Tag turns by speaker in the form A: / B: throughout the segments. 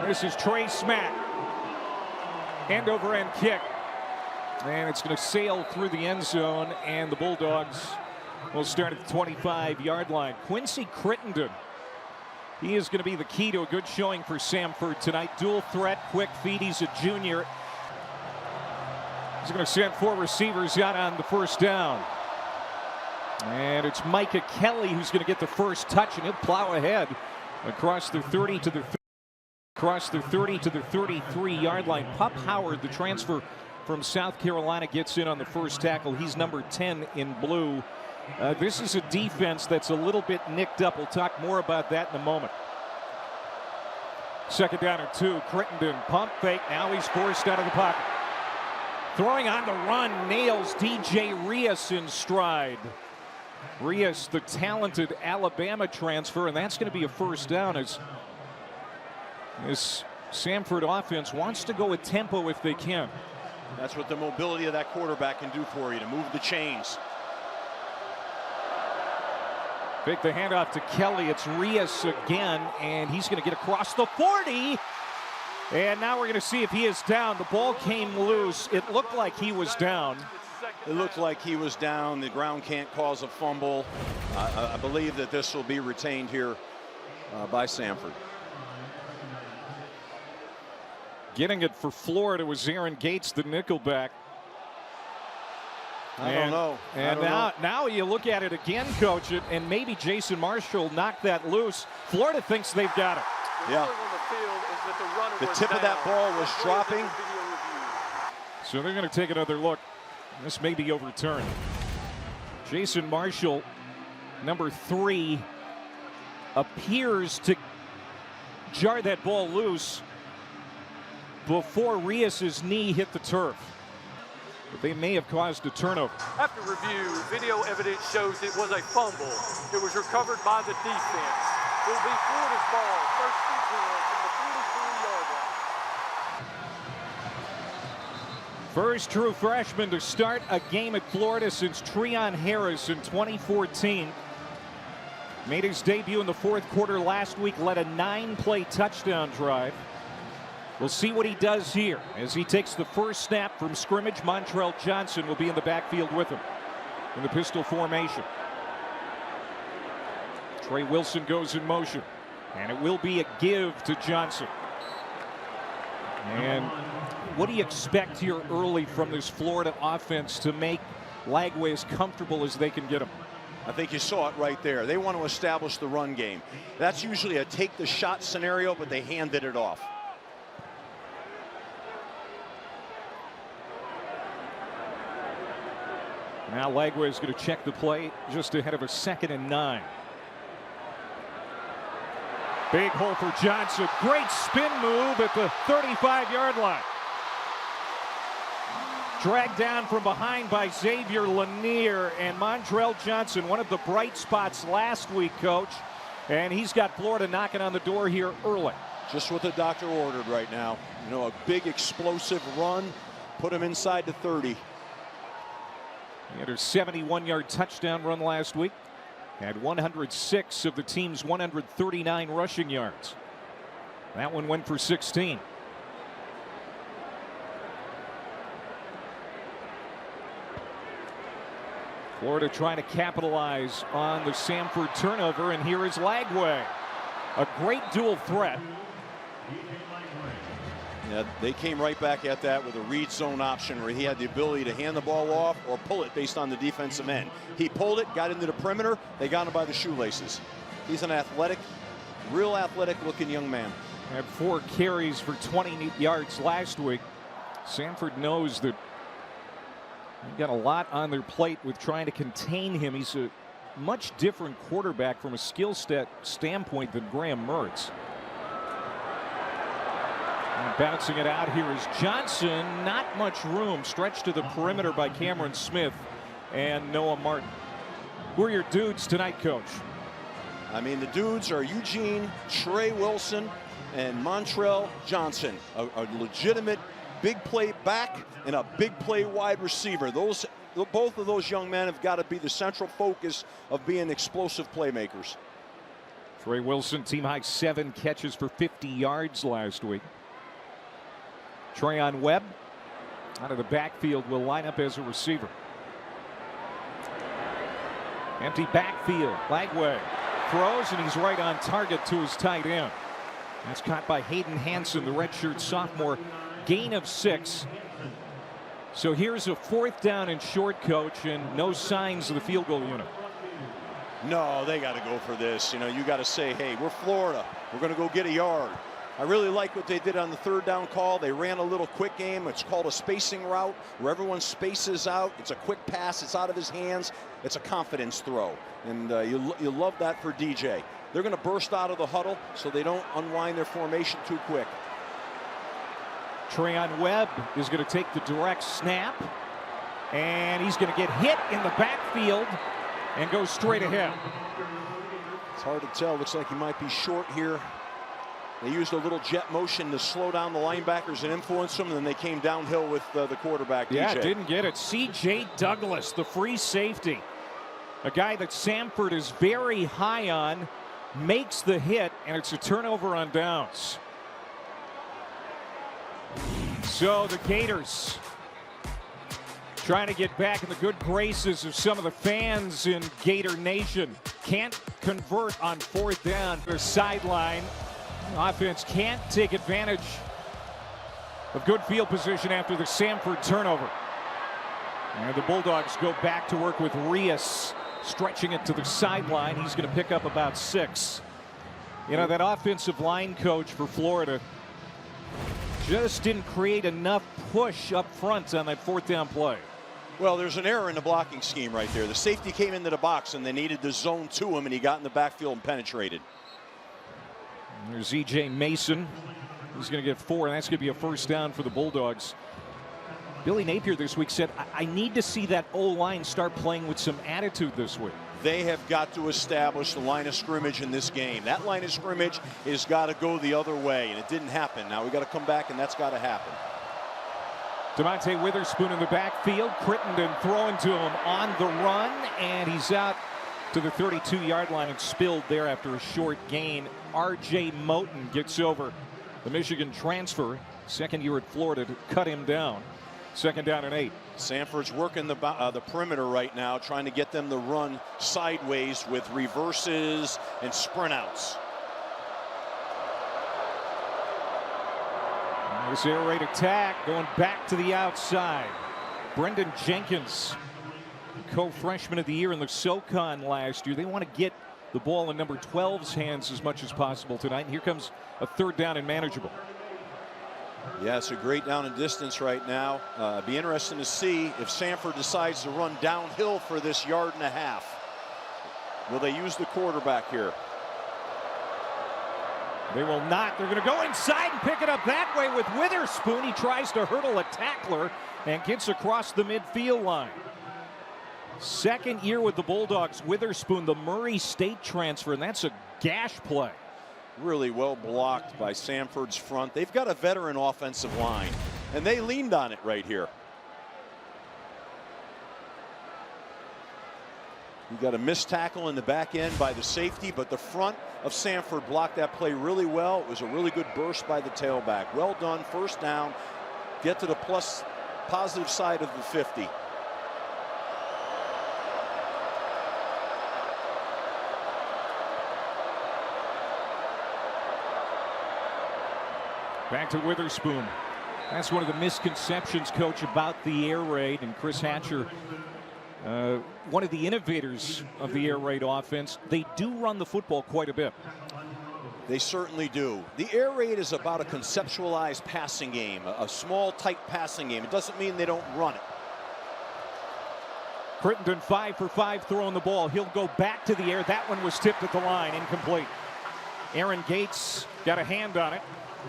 A: This is Trey Smack. End over end kick. And it's going to sail through the end zone, and the Bulldogs will start at the 25-yard line. Quincy Crittenden, he is going to be the key to a good showing for Samford tonight. Dual threat, quick feet. He's a junior. He's going to send 4 receivers out on the first down. And it's Micah Kelly who's going to get the first touch, and he'll plow ahead across the 30 to the 33-yard line. Pup Howard, the transfer from South Carolina, gets in on the first tackle. He's number 10 in blue. This is a defense that's a little bit nicked up. We'll talk more about that in a moment. Second down and 2. Crittenden pump fake. Now he's forced out of the pocket. Throwing on the run, nails DJ Rios in stride. Rios, the talented Alabama transfer, and that's going to be a first down as this Samford offense wants to go with tempo if they can.
B: That's what the mobility of that quarterback can do for you, to move the chains.
A: Take the handoff to Kelly. It's Rios again, and he's going to get across the 40. And now we're going to see if he is down. The ball came loose. It looked like he was down.
B: It looked like he was down. The ground can't cause a fumble. I believe that this will be retained here by Samford.
A: Getting it for Florida was Aaron Gates, the nickelback.
B: I don't know.
A: And now you look at it again, Coach, and maybe Jason Marshall knocked that loose. Florida thinks they've got it.
B: Yeah. The tip of that ball was dropping.
A: So they're going to take another look. This may be overturned. Jason Marshall, number 3, appears to jar that ball loose before Rios' knee hit the turf. But they may have caused a turnover.
C: After review, video evidence shows it was a fumble. It was recovered by the defense. It will be Florida's ball, first and 10 from the 43-yard line.
A: First true freshman to start a game at Florida since Treon Harris in 2014. Made his debut in the fourth quarter last week, led a 9-play touchdown drive. We'll see what he does here as he takes the first snap from scrimmage. Montrell Johnson will be in the backfield with him in the pistol formation. Trey Wilson goes in motion, and it will be a give to Johnson. And what do you expect here early from this Florida offense to make Lagway as comfortable as they can get him?
B: I think you saw it right there. They want to establish the run game. That's usually a take the shot scenario, but they handed it off.
A: Now Lagway is going to check the play just ahead of a 2nd and 9. Big hole for Johnson. Great spin move at the 35-yard line. Dragged down from behind by Xavier Lanier, and Montrell Johnson, one of the bright spots last week, Coach. And he's got Florida knocking on the door here early.
B: Just what the doctor ordered right now. You know, a big explosive run, put him inside the 30.
A: He had a 71-yard touchdown run last week. Had 106 of the team's 139 rushing yards. That one went for 16. Florida trying to capitalize on the Samford turnover, and here is Lagway. A great dual threat.
B: Yeah, they came right back at that with a read zone option where he had the ability to hand the ball off or pull it based on the defensive end. He pulled it, got into the perimeter. They got him by the shoelaces. He's an athletic, real athletic looking young man.
A: Had 4 carries for 20 yards last week. Samford knows that they've got a lot on their plate with trying to contain him. He's a much different quarterback from a skill set standpoint than Graham Mertz. And bouncing it out here is Johnson. Not much room. Stretched to the perimeter by Cameron Smith and Noah Martin. Who are your dudes tonight, Coach?
B: I mean, the dudes are Eugene, Trey Wilson, and Montrell Johnson. A legitimate big play back and a big play wide receiver. Both of those young men have got to be the central focus of being explosive playmakers.
A: Trey Wilson, team high 7 catches for 50 yards last week. Treyon Webb out of the backfield will line up as a receiver. Empty backfield. Lagway throws, and he's right on target to his tight end. That's caught by Hayden Hansen, the redshirt sophomore. Gain of 6. So here's a 4th down and short, coach, and no signs of the field goal unit.
B: No, they got to go for this. You know, you got to say, hey, we're Florida. We're going to go get a yard. I really like what they did on the 3rd down call. They ran a little quick game. It's called a spacing route where everyone spaces out. It's a quick pass. It's out of his hands. It's a confidence throw. And you love that for DJ. They're going to burst out of the huddle so they don't unwind their formation too quick.
A: Treyon Webb is going to take the direct snap. And he's going to get hit in the backfield and go straight ahead.
B: It's hard to tell. Looks like he might be short here. They used a little jet motion to slow down the linebackers and influence them, and then they came downhill with the quarterback, DJ.
A: Yeah, didn't get it. C.J. Douglas, the free safety, a guy that Samford is very high on, makes the hit, and it's a turnover on downs. So the Gators trying to get back in the good graces of some of the fans in Gator Nation. Can't convert on 4th down. Their sideline. Offense can't take advantage of good field position after the Samford turnover. And the Bulldogs go back to work with Rios, stretching it to the sideline. He's going to pick up about 6. You know, that offensive line coach for Florida just didn't create enough push up front on that 4th down play.
B: Well, there's an error in the blocking scheme right there. The safety came into the box, and they needed to zone to him, and he got in the backfield and penetrated.
A: There's E.J. Mason. He's going to get 4, and that's going to be a 1st down for the Bulldogs. Billy Napier this week said, I need to see that O-line start playing with some attitude this week.
B: They have got to establish the line of scrimmage in this game. That line of scrimmage has got to go the other way, and it didn't happen. Now we got to come back, and that's got to happen.
A: Demonte Witherspoon in the backfield. Crittenden throwing to him on the run, and he's out to the 32-yard line and spilled there after a short gain. R.J. Moten gets over the Michigan transfer, 2nd year at Florida, to cut him down. 2nd down and 8.
B: Samford's working the perimeter right now, trying to get them to run sideways with reverses and sprint outs.
A: This air raid attack going back to the outside. Brendan Jenkins, co-freshman of the year in the SoCon last year. They want to get the ball in number 12's hands as much as possible tonight. And here comes a 3rd down and manageable.
B: Yeah, it's a great down and distance right now. Be interesting to see if Samford decides to run downhill for this 1.5 yards. Will they use the quarterback here?
A: They will not. They're going to go inside and pick it up that way with Witherspoon. He tries to hurdle a tackler and gets across the midfield line. 2nd year with the Bulldogs. Witherspoon, the Murray State transfer, and that's a gash play.
B: Really well blocked by Samford's front. They've got a veteran offensive line, and they leaned on it right here. You got a missed tackle in the back end by the safety, but the front of Samford blocked that play really well. It was a really good burst by the tailback. Well done. 1st down. Get to the positive side of the 50.
A: Back to Witherspoon. That's one of the misconceptions, coach, about the air raid. And Chris Hatcher, one of the innovators of the air raid offense, they do run the football quite a bit.
B: They certainly do. The air raid is about a conceptualized passing game, a small, tight passing game. It doesn't mean they don't run it.
A: Crittenden 5 for 5 throwing the ball. He'll go back to the air. That one was tipped at the line, incomplete. Aaron Gates got a hand on it.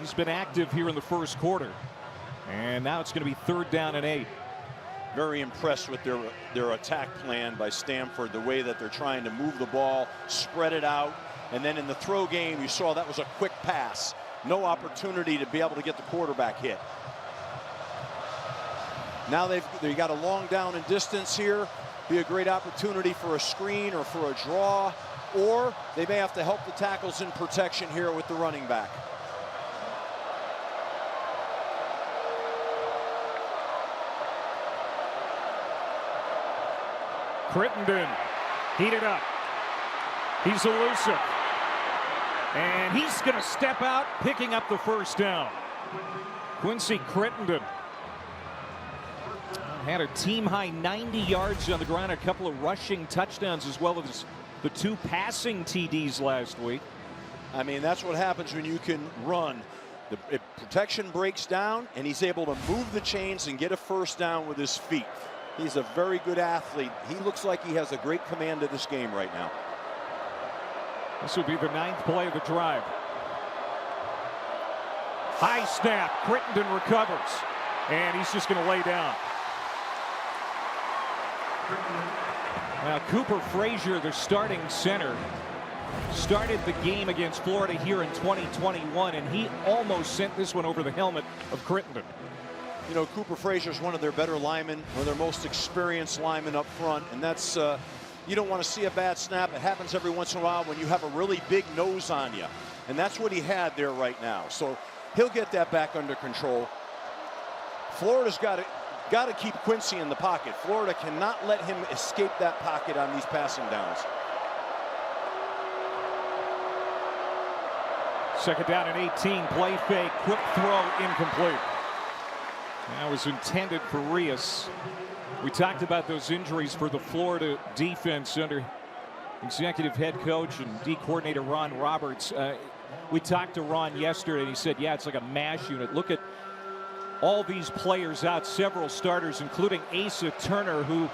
A: He's been active here in the 1st quarter. And now it's going to be 3rd down and 8.
B: Very impressed with their attack plan by Samford, the way that they're trying to move the ball, spread it out. And then in the throw game, you saw that was a quick pass. No opportunity to be able to get the quarterback hit. Now they've got a long down and distance here. Be a great opportunity for a screen or for a draw. or they may have to help the tackles in protection here with the running back.
A: Crittenden heated up. He's elusive. And he's going to step out, picking up the first down. Quincy Crittenden had a team-high 90 yards on the ground, a couple of rushing touchdowns, as well as the 2 passing TDs last week.
B: I mean, that's what happens when you can run. The protection breaks down, and he's able to move the chains and get a first down with his feet. He's a very good athlete. He looks like he has a great command of this game right now.
A: This will be the 9th play of the drive. High snap. Crittenden recovers. And he's just going to lay down. Now, Cooper Frazier, their starting center, started the game against Florida here in 2021, and he almost sent this one over the helmet of Crittenden.
B: You know, Cooper Frazier is one of their better linemen, one of their most experienced linemen up front, and that's, you don't want to see a bad snap. It happens every once in a while when you have a really big nose on you, and that's what he had there right now. So he'll get that back under control. Florida's got to keep Quincy in the pocket. Florida cannot let him escape that pocket on these passing downs.
A: Second down and 18. Play fake. Quick throw incomplete. That was intended for Rios. We talked about those injuries for the Florida defense under executive head coach and D coordinator Ron Roberts. We talked to Ron yesterday, and he said, yeah, it's like a mash unit. Look at all these players out, several starters, including Asa Turner, who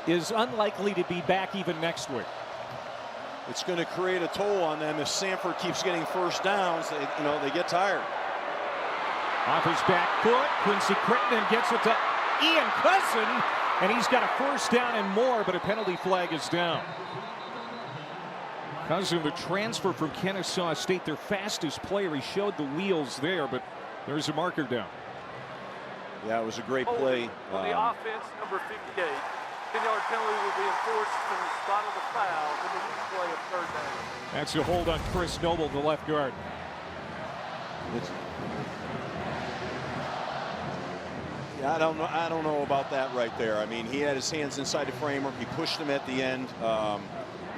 A: is unlikely to be back even next week.
B: It's going to create a toll on them if Samford keeps getting first downs. They get tired.
A: Off his back foot, Quincy Crittenden gets it to Ian Cousin, and he's got a first down and more, but a penalty flag is down. Cousin, the transfer from Kennesaw State, their fastest player. He showed the wheels there, but there's a marker down.
B: Yeah, it was a great play.
C: On the offense, number 58. 10-yard penalty will be enforced from the spot of the foul in the replay of third down.
A: That's a hold on Chris Noble, the left guard.
B: I don't know about that right there. I mean, he had his hands inside the framework. He pushed him at the end.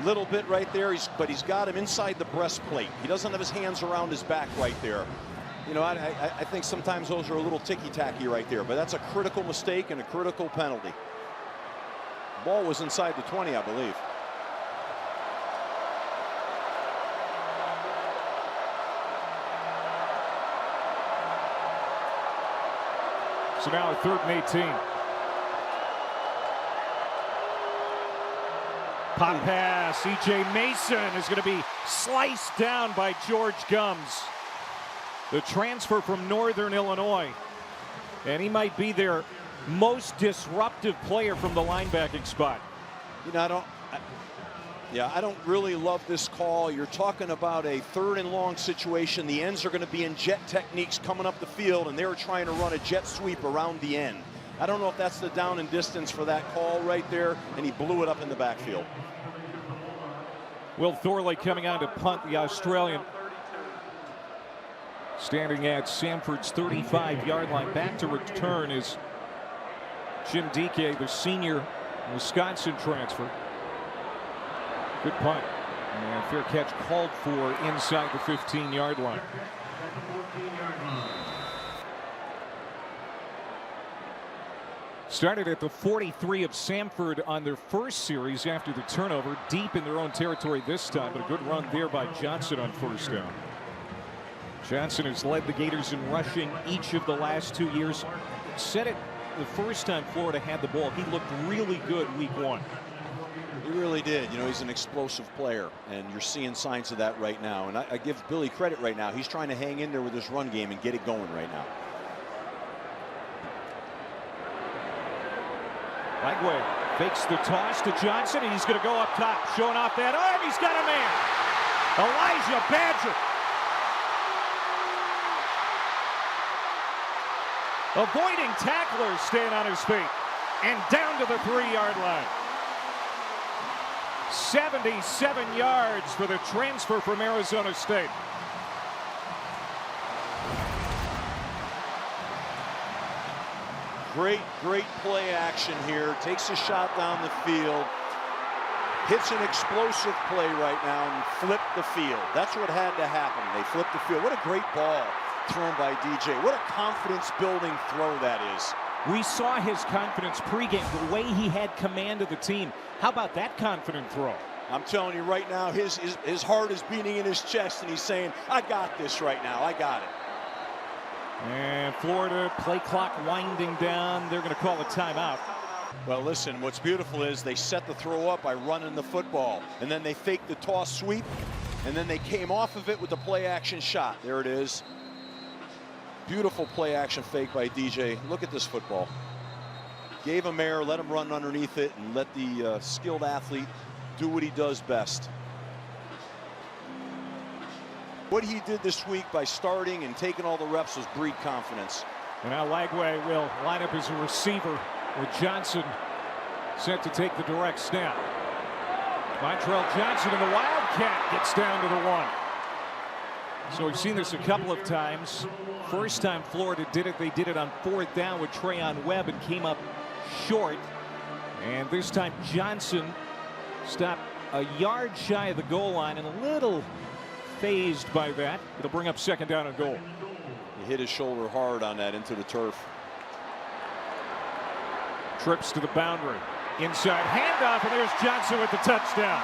B: Little bit right there, but he's got him inside the breastplate. He doesn't have his hands around his back right there. You know, I think sometimes those are a little ticky-tacky right there, but that's a critical mistake and a critical penalty. Ball was inside the 20, I believe.
A: So now a 3rd and 18. Pop pass. E.J. Mason is going to be sliced down by George Gums, the transfer from Northern Illinois. And he might be their most disruptive player from the linebacking spot.
B: You know, I don't really love this call. You're talking about a 3rd and long situation. The ends are going to be in jet techniques coming up the field, and they were trying to run a jet sweep around the end. I don't know if that's the down and distance for that call right there, and he blew it up in the backfield.
A: Will Thorley coming on to punt, the Australian. Standing at Samford's 35-yard line. Back to return is Jim Dike, the senior Wisconsin transfer. Good punt. And fair catch called for inside the 15-yard line. Started at the 43 of Samford on their first series after the turnover. Deep in their own territory this time, but a good run there by Johnson on first down. Johnson has led the Gators in rushing each of the last 2 years. Said it the first time Florida had the ball. He looked really good week 1.
B: He really did. You know, he's an explosive player, and you're seeing signs of that right now. And I give Billy credit right now. He's trying to hang in there with his run game and get it going right now.
A: Lagway fakes the toss to Johnson, and he's going to go up top, showing off that arm. He's got a man. Elijah Badger. Avoiding tacklers, staying on his feet, and down to the 3-yard line. 77 yards for the transfer from Arizona State.
B: Great play action here. Takes a shot down the field. Hits an explosive play right now and flipped the field. That's what had to happen. They flipped the field. What a great ball thrown by DJ. What a confidence-building throw that is.
A: We saw his confidence pregame, the way he had command of the team. How about that confident throw?
B: I'm telling you right now, his heart is beating in his chest, and he's saying, I got this right now. I got it.
A: And Florida, play clock winding down. They're going to call a timeout.
B: Well, listen, what's beautiful is they set the throw up by running the football, and then they faked the toss sweep, and then they came off of it with the play action shot. There it is. Beautiful play action fake by DJ. Look at this football. Gave him air, let him run underneath it, and let the skilled athlete do what he does best. What he did this week by starting and taking all the reps was breed confidence.
A: And now Lagway will line up as a receiver with Johnson set to take the direct snap. Montrell Johnson and the Wildcat gets down to the 1. So we've seen this a couple of times. First time Florida did it, they did it on 4th down with Trayon Webb and came up short. And this time Johnson stopped a yard shy of the goal line and a little phased by that. It'll bring up 2nd down and goal.
B: He hit his shoulder hard on that into the turf.
A: Trips to the boundary. Inside handoff, and there's Johnson with the touchdown.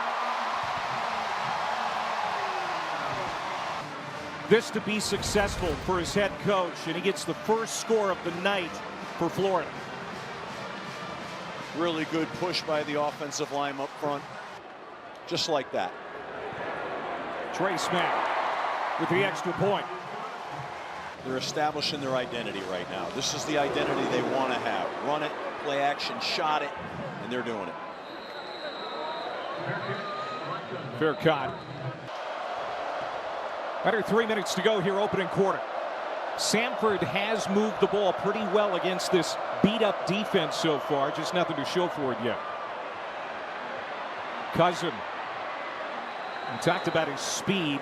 A: This to be successful for his head coach, and he gets the first score of the night for Florida.
B: Really good push by the offensive line up front. Just like that.
A: Trey Smack with the extra point.
B: They're establishing their identity right now. This is the identity they want to have. Run it, play action, shot it, and they're doing it.
A: Fair caught. Under 3 minutes to go here, opening quarter. Samford has moved the ball pretty well against this beat-up defense so far. Just nothing to show for it yet. Cousin. We talked about his speed.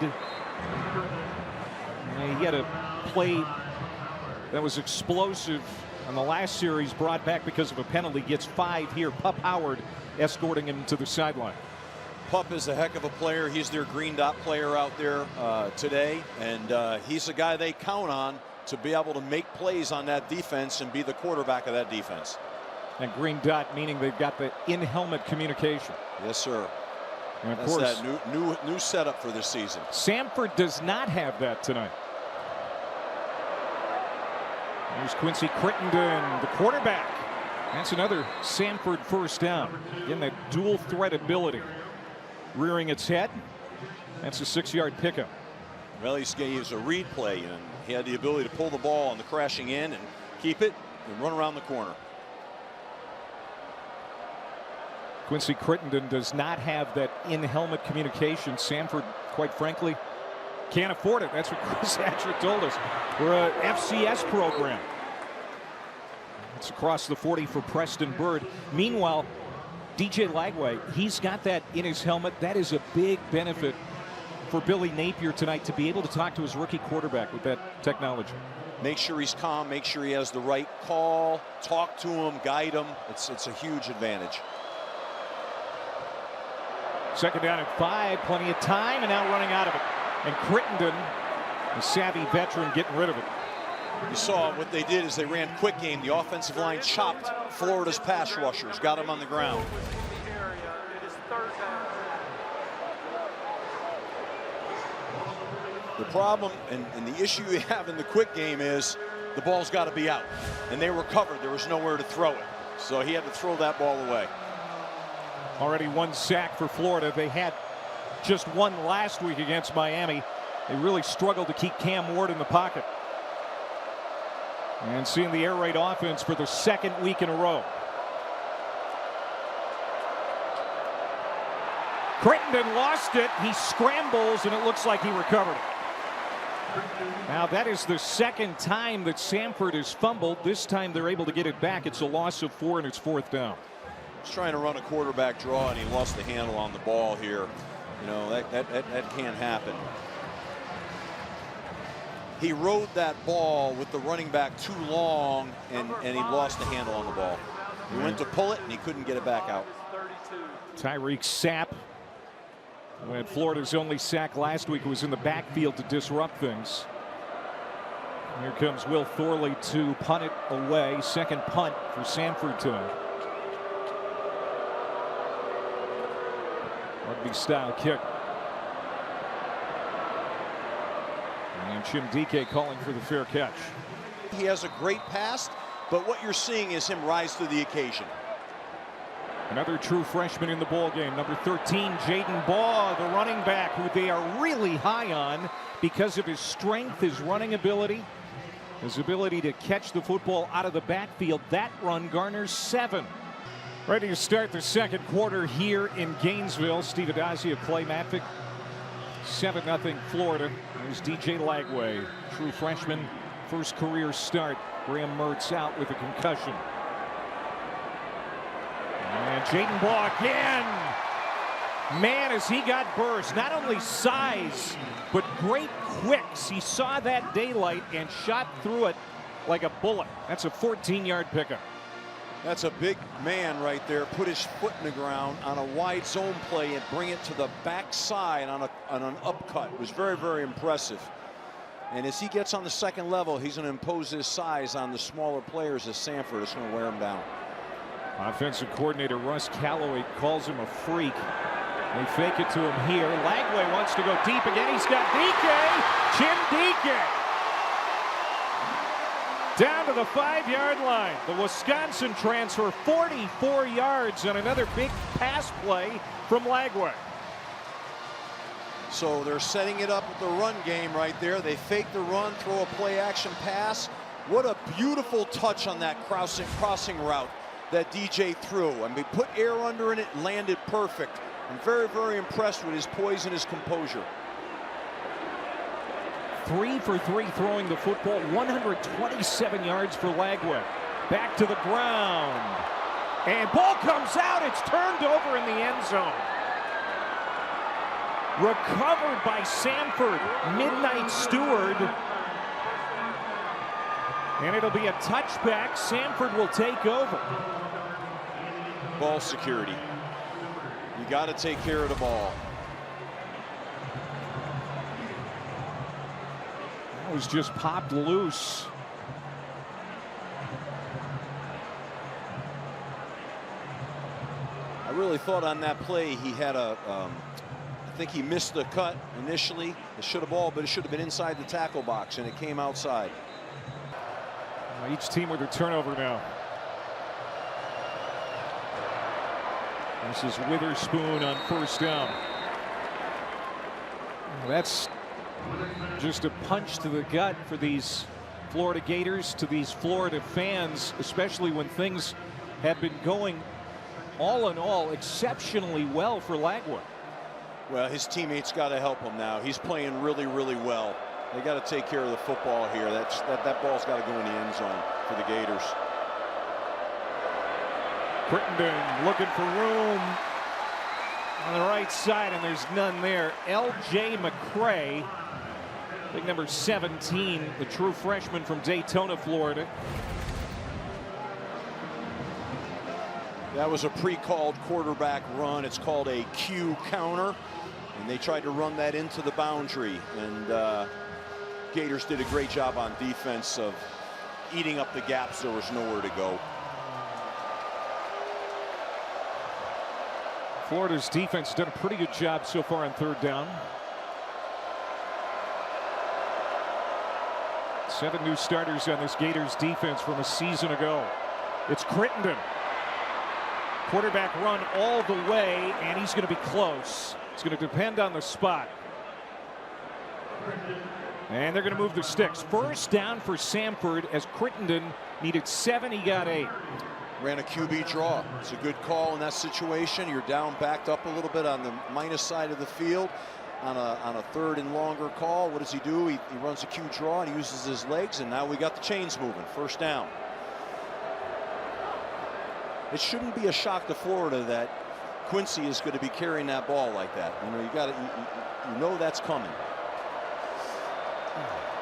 A: He had a play that was explosive on the last series, brought back because of a penalty. Gets 5 here. Pup Howard escorting him to the sideline.
B: Pup is a heck of a player. He's their green dot player out there today, and he's a guy they count on to be able to make plays on that defense and be the quarterback of that defense.
A: And green dot meaning they've got the in-helmet communication.
B: Yes, sir.
A: And of
B: That's
A: course,
B: that new setup for this season.
A: Samford does not have that tonight. Here's Quincy Crittenden, the quarterback. That's another Samford first down. Again, that dual threat ability. Rearing its head. That's a 6-yard pickup.
B: Well, he gave a read play, and he had the ability to pull the ball on the crashing in and keep it and run around the corner.
A: Quincy Crittenden does not have that in-helmet communication. Samford, quite frankly, can't afford it. That's what Chris Hatcher told us. We're a FCS program. It's across the 40 for Preston Bird. Meanwhile, DJ Lagway, he's got that in his helmet. That is a big benefit for Billy Napier tonight, to be able to talk to his rookie quarterback with that technology.
B: Make sure he's calm, make sure he has the right call, talk to him, guide him. It's a huge advantage.
A: 2nd down and 5, plenty of time, and now running out of it. And Crittenden, a savvy veteran, getting rid of it.
B: You saw what they did is they ran quick game. The offensive line chopped Florida's pass rushers, got them on the ground. The problem and the issue you have in the quick game is the ball's got to be out. And they were covered. There was nowhere to throw it. So he had to throw that ball away.
A: Already 1 sack for Florida. They had just 1 last week against Miami. They really struggled to keep Cam Ward in the pocket. And seeing the air raid offense for the 2nd week in a row. Crittenden lost it. He scrambles, and it looks like he recovered it. Now that is the 2nd time that Samford has fumbled. This time they're able to get it back. It's a loss of 4, and it's 4th down.
B: He's trying to run a quarterback draw, and he lost the handle on the ball here. You know, that can't happen. He rode that ball with the running back too long, and he lost the handle on the ball. He went to pull it, and he couldn't get it back out.
A: Tyreek Sapp, who had Florida's only sack last week, was in the backfield to disrupt things. Here comes Will Thorley to punt it away. Second punt for Samford tonight. Rugby style kick. And Jim Dike calling for the fair catch.
B: He has a great pass, but what you're seeing is him rise to the occasion.
A: Another true freshman in the ball game, number 13, Jaden Baugh, the running back, who they are really high on because of his strength, his running ability, his ability to catch the football out of the backfield. That run garners 7. Ready to start the second quarter here in Gainesville. Steve Adazia, Clay Matvick. 7-0 Florida. There's DJ Lagway, true freshman, first career start. Graham Mertz out with a concussion. And Jaden Baugh again. Man, has he got burst. Not only size, but great quicks. He saw that daylight and shot through it like a bullet. That's a 14-yard pickup.
B: That's a big man right there. Put his foot in the ground on a wide zone play and bring it to the backside on an upcut. It was very, very impressive. And as he gets on the second level, he's going to impose his size on the smaller players as Samford is going to wear him down.
A: Offensive coordinator Russ Calloway calls him a freak. They fake it to him here. Lagway wants to go deep again. He's got DK. Jim DK. Down to the 5-yard line. The Wisconsin transfer, 44 yards on another big pass play from Lagway.
B: So they're setting it up with the run game right there. They fake the run, throw a play action pass. What a beautiful touch on that crossing route that DJ threw. I mean, put air under it, landed perfect. I'm very, very impressed with his poise and his composure.
A: 3 for 3 throwing the football, 127 yards for Lagway. Back to the ground. And ball comes out. It's turned over in the end zone. Recovered by Samford, Midnight Steward. And it'll be a touchback. Samford will take over.
B: Ball security. You got to take care of the ball.
A: That was just popped loose.
B: I really thought on that play he had a I think he missed the cut initially. It should have ball, but it should have been inside the tackle box, and it came outside.
A: Each team with a turnover now. This is Witherspoon on first down. That's just a punch to the gut for these Florida Gators, to these Florida fans, especially when things have been going all in all exceptionally well for Lagway.
B: Well, his teammates got to help him now. He's playing really, really well. They got to take care of the football here. That ball's got to go in the end zone for the Gators.
A: Crittenden looking for room on the right side, and there's none there. L.J. McCray, big number 17, the true freshman from Daytona, Florida.
B: That was a pre-called quarterback run. It's called a Q counter, and they tried to run that into the boundary, and Gators did a great job on defense of eating up the gaps. There was nowhere to go.
A: Florida's defense has done a pretty good job so far on third down. 7 new starters on this Gators defense from a season ago. It's Crittenden. Quarterback run all the way, and he's going to be close. It's going to depend on the spot. And they're going to move the sticks. First down for Samford as Crittenden needed 7. He got 8.
B: Ran a QB draw. It's a good call in that situation. You're down, backed up a little bit on the minus side of the field on a third and longer call. What does he do? He runs a Q draw and he uses his legs, and now we got the chains moving. First down. it shouldn't be a shock to Florida that Quincy is going to be carrying that ball like that. You know, you know that's coming.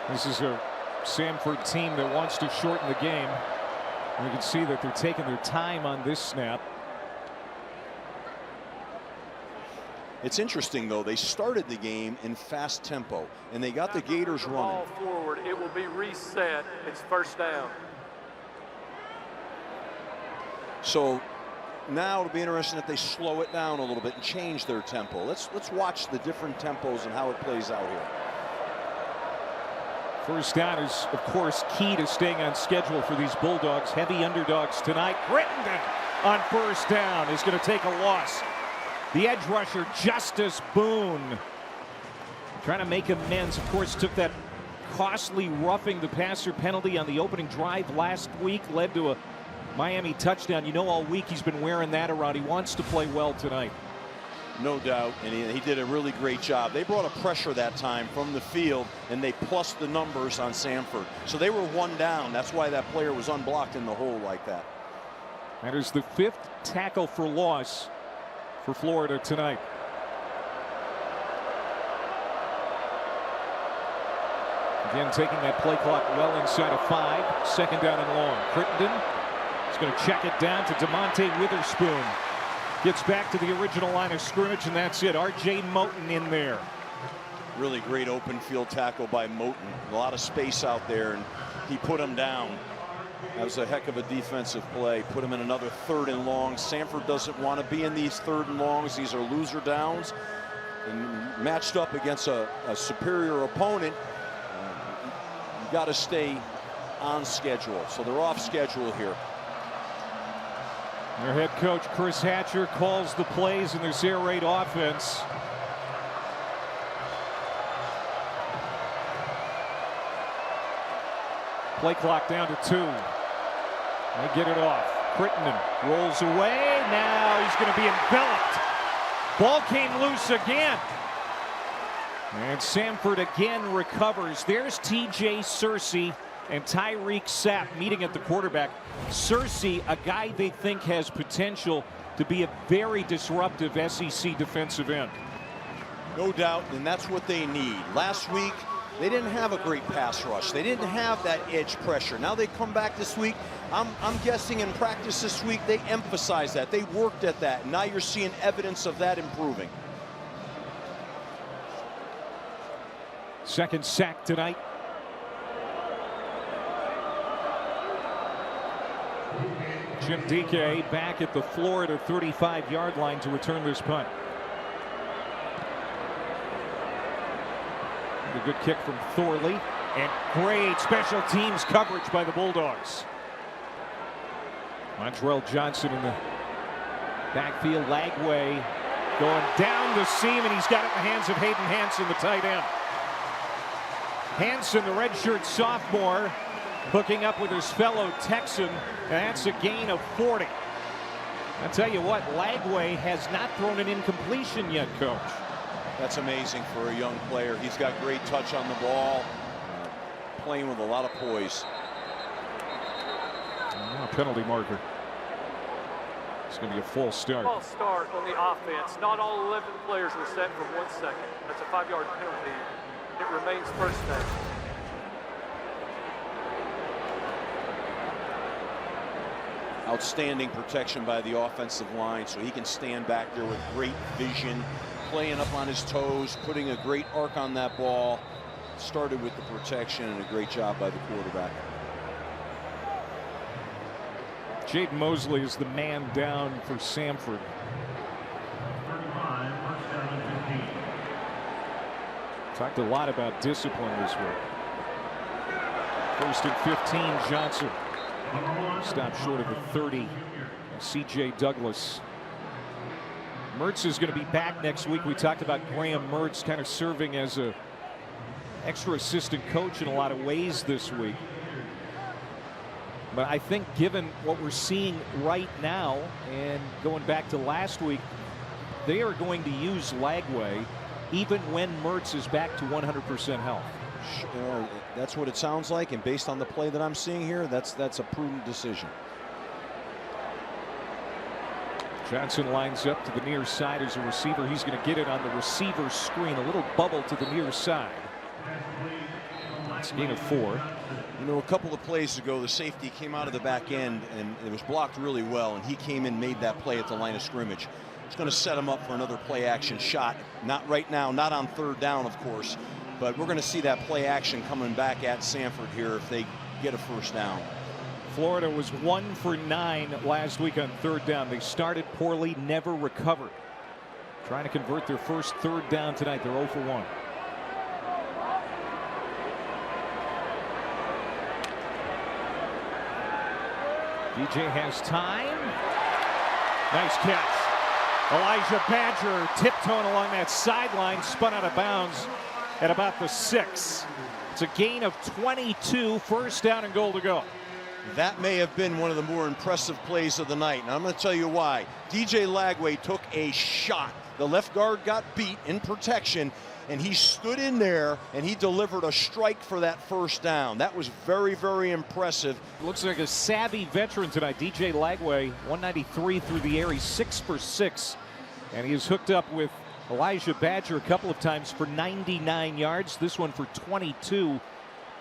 A: This is a Samford team that wants to shorten the game. You can see that they're taking their time on this snap.
B: It's interesting, though. They started the game in fast tempo, and they got the Gators running.
C: Ball forward, it will be reset. It's first down.
B: So now it'll be interesting if they slow it down a little bit and change their tempo. Let's watch the different tempos and how it plays out here.
A: First down is, of course, key to staying on schedule for these Bulldogs. Heavy underdogs tonight. Crittenden on first down is going to take a loss. The edge rusher, Justice Boone, trying to make amends. Of course, took that costly roughing the passer penalty on the opening drive last week. Led to a Miami touchdown. You know, all week he's been wearing that around. He wants to play well tonight.
B: No doubt, and he did a really great job. They brought a pressure that time from the field, and they plussed the numbers on Samford. So they were one down. That's why that player was unblocked in the hole like that.
A: That is the 5th tackle for loss for Florida tonight. Again, taking that play clock well inside of 5. Second down and long. Crittenden is going to check it down to DeMonte Witherspoon. Gets back to the original line of scrimmage, and that's it. R.J. Moten in there.
B: Really great open field tackle by Moten. A lot of space out there, and he put him down. That was a heck of a defensive play. Put him in another 3rd and long. Samford doesn't want to be in these 3rd and longs. These are loser downs. And matched up against a superior opponent, you got to stay on schedule. So they're off schedule here.
A: Their head coach, Chris Hatcher, calls the plays in this air raid offense. Play clock down to 2. They get it off. Crittenden rolls away. Now he's going to be enveloped. Ball came loose again. And Samford again recovers. There's TJ Searcy and Tyreek Sapp meeting at the quarterback. Searcy, a guy they think has potential to be a very disruptive SEC defensive end.
B: No doubt, and that's what they need. Last week, they didn't have a great pass rush. They didn't have that edge pressure. Now they come back this week. I'm guessing in practice this week, they emphasized that. They worked at that. Now you're seeing evidence of that improving.
A: Second sack tonight. Jim Dike back at the Florida 35-yard line to return this punt. A good kick from Thorley, and great special teams coverage by the Bulldogs. Montrell Johnson in the backfield. Lagway going down the seam, and he's got it in the hands of Hayden Hansen, the tight end. Hansen, the redshirt sophomore, hooking up with his fellow Texan, and that's a gain of 40. I tell you what, Lagway has not thrown an incompletion yet, Coach.
B: That's amazing for a young player. He's got great touch on the ball, playing with a lot of poise.
A: Penalty marker. It's going to be a full start.
C: False start on the offense. Not all 11 players were set for 1 second. That's a 5-yard penalty. It remains first down.
B: Outstanding protection by the offensive line, so he can stand back there with great vision, playing up on his toes, putting a great arc on that ball. Started with the protection, and a great job by the quarterback.
A: Jaden Mosley is the man down for Samford. Talked a lot about discipline this week. First and 15, Johnson. Stopped short of the 30. C.J. Douglas. Mertz is going to be back next week. We talked about Graham Mertz kind of serving as a extra assistant coach in a lot of ways this week. But I think given what we're seeing right now and going back to last week, they are going to use Lagway even when Mertz is back to 100% health.
B: That's what it sounds like, and based on the play that I'm seeing here, that's a prudent decision.
A: Johnson lines up to the near side as a receiver. He's going to get it on the receiver screen. A little bubble to the near side. It's a gain of 4.
B: You know, a couple of plays ago, the safety came out of the back end and it was blocked really well, and he came in, made that play at the line of scrimmage. It's going to set him up for another play action shot. Not right now, not on 3rd down, of course, but we're going to see that play action coming back at Samford here if they get a 1st down.
A: Florida was 1 for 9 last week on 3rd down. They started poorly, never recovered. Trying to convert their first 3rd down tonight. They're 0 for 1. DJ has time. Nice catch. Elijah Badger tiptoeing along that sideline, spun out of bounds at about the 6. It's a gain of 22, 1st down and goal to go.
B: That may have been one of the more impressive plays of the night, and I'm going to tell you why. DJ Lagway took a shot. The left guard got beat in protection, and he stood in there and he delivered a strike for that 1st down. That was very, very impressive.
A: Looks like a savvy veteran tonight. DJ Lagway, 193 through the air. He's 6 for 6, and he is hooked up with Elijah Badger a couple of times for 99 yards. This one for 22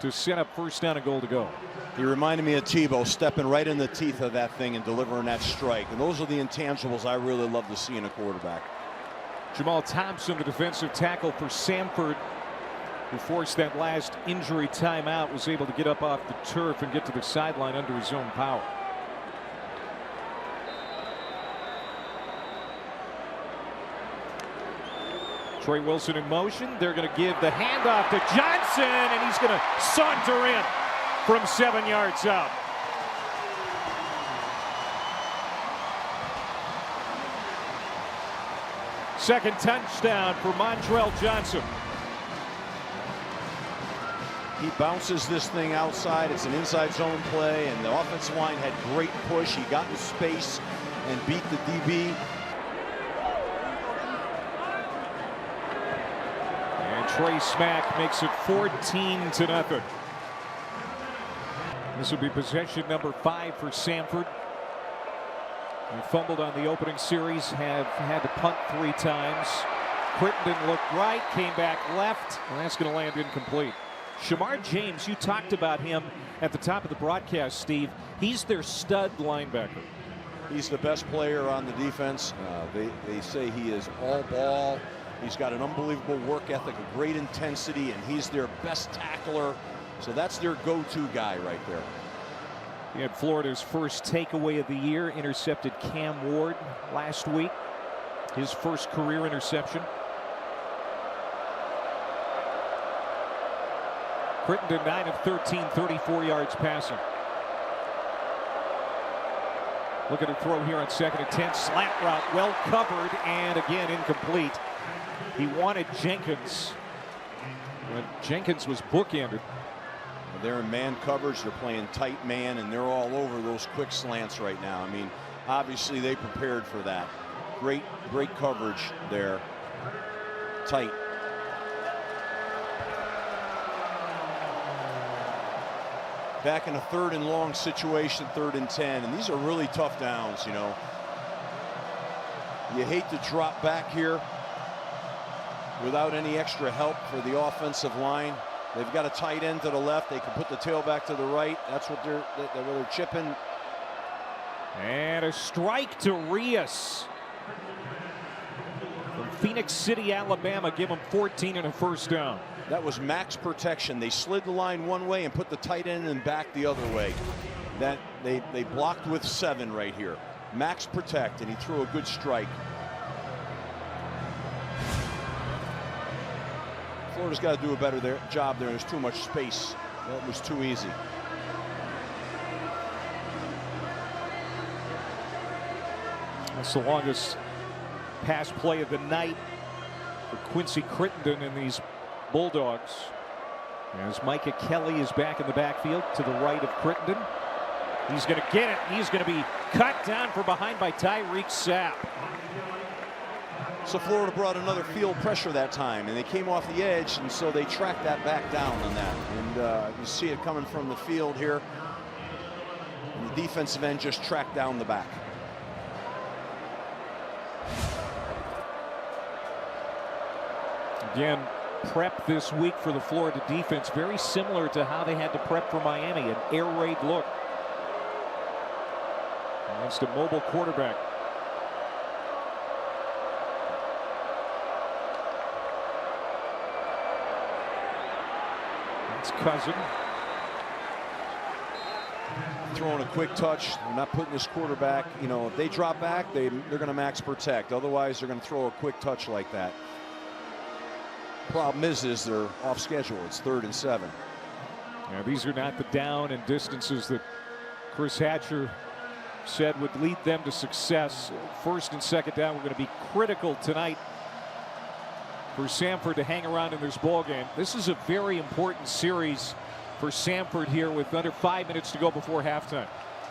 A: to set up 1st down and goal to go.
B: He reminded me of Tebow, stepping right in the teeth of that thing and delivering that strike. And those are the intangibles I really love to see in a quarterback.
A: Jamal Thompson, the defensive tackle for Samford, who forced that last injury timeout, was able to get up off the turf and get to the sideline under his own power. Trey Wilson in motion. They're going to give the handoff to Johnson, and he's going to saunter in from 7 yards out. Second touchdown for Montrell Johnson.
B: He bounces this thing outside. It's an inside zone play, and the offensive line had great push. He got in space and beat the DB.
A: And Trey Smack makes it 14-0. This will be possession number 5 for Samford. They fumbled on the opening series, have had to punt 3 times. Crittenden looked right, came back left, and that's going to land incomplete. Shamar James, you talked about him at the top of the broadcast, Steve. He's their stud linebacker.
B: He's the best player on the defense. They say he is all ball. He's got an unbelievable work ethic, a great intensity, and he's their best tackler. So that's their go-to guy right there.
A: He had Florida's first takeaway of the year, intercepted Cam Ward last week. His first career interception. Crittenden 9 of 13, 34 yards passing. Look at a throw here on 2nd and 10. Slant route, well covered, and again incomplete. He wanted Jenkins, but Jenkins was bookended.
B: They're in man coverage. They're playing tight man, and they're all over those quick slants right now. I mean, obviously they prepared for that. Great coverage there. Tight. Back in a 3rd and long situation, 3rd and 10, and these are really tough downs, you know. You hate to drop back here without any extra help for the offensive line. They've got a tight end to the left. They can put the tailback to the right. That's what they're chipping.
A: And a strike to Rios from Phoenix City, Alabama. Give them 14 and a 1st down.
B: That was max protection. They slid the line one way and put the tight end and back the other way. That they blocked with 7 right here. Max protect, and he threw a good strike. Florida's got to do a better job there. There's too much space. That was too easy.
A: That's the longest pass play of the night for Quincy Crittenden and these Bulldogs. As Micah Kelly is back in the backfield to the right of Crittenden. He's going to get it. He's going to be cut down from behind by Tyreek Sapp.
B: So Florida brought another field pressure that time, and they came off the edge, and so they tracked that back down on that. And you see it coming from the field here. And the defensive end just tracked down the back.
A: Again, prep this week for the Florida defense, very similar to how they had to prep for Miami, an air raid look against a mobile quarterback. That's Cousin.
B: Throwing a quick touch. They're not putting this quarterback, if they drop back, they're going to max protect. Otherwise, they're going to throw a quick touch like that. Problem is they're off schedule. It's 3rd and 7.
A: Yeah, these are not the down and distances that Chris Hatcher said would lead them to success. 1st and 2nd down were going to be critical tonight for Samford to hang around in this ball game. This is a very important series for Samford here with under 5 minutes to go before halftime.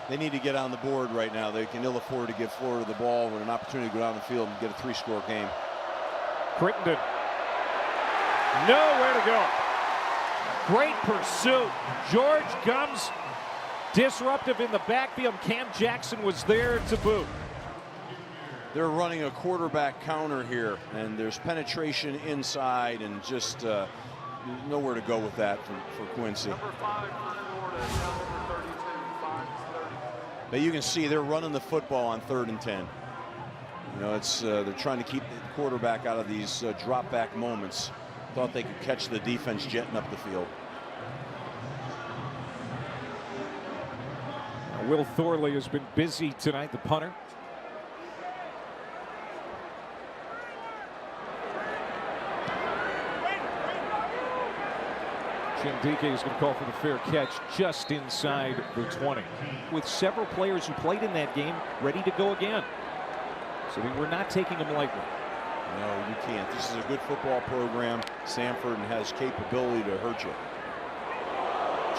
B: They need to get on the board right now. They can ill afford to give Florida the ball with an opportunity to go down the field and get a 3-score game.
A: Crittenden. Nowhere to go. Great pursuit. George Gumbs disruptive in the backfield. Cam Jackson was there to boot.
B: They're running a quarterback counter here, and there's penetration inside and just nowhere to go with that for Quincy.
C: Number 5 for Florida, now number 32, 5-30.
B: But you can see they're running the football on 3rd and 10. It's they're trying to keep the quarterback out of these drop back moments. Thought they could catch the defense jetting up the field.
A: Will Thorley has been busy tonight, the punter. Jim Dike is going to call for the fair catch just inside the 20. With several players who played in that game ready to go again. So we were not taking them lightly.
B: No, you can't. This is a good football program. Samford has capability to hurt you.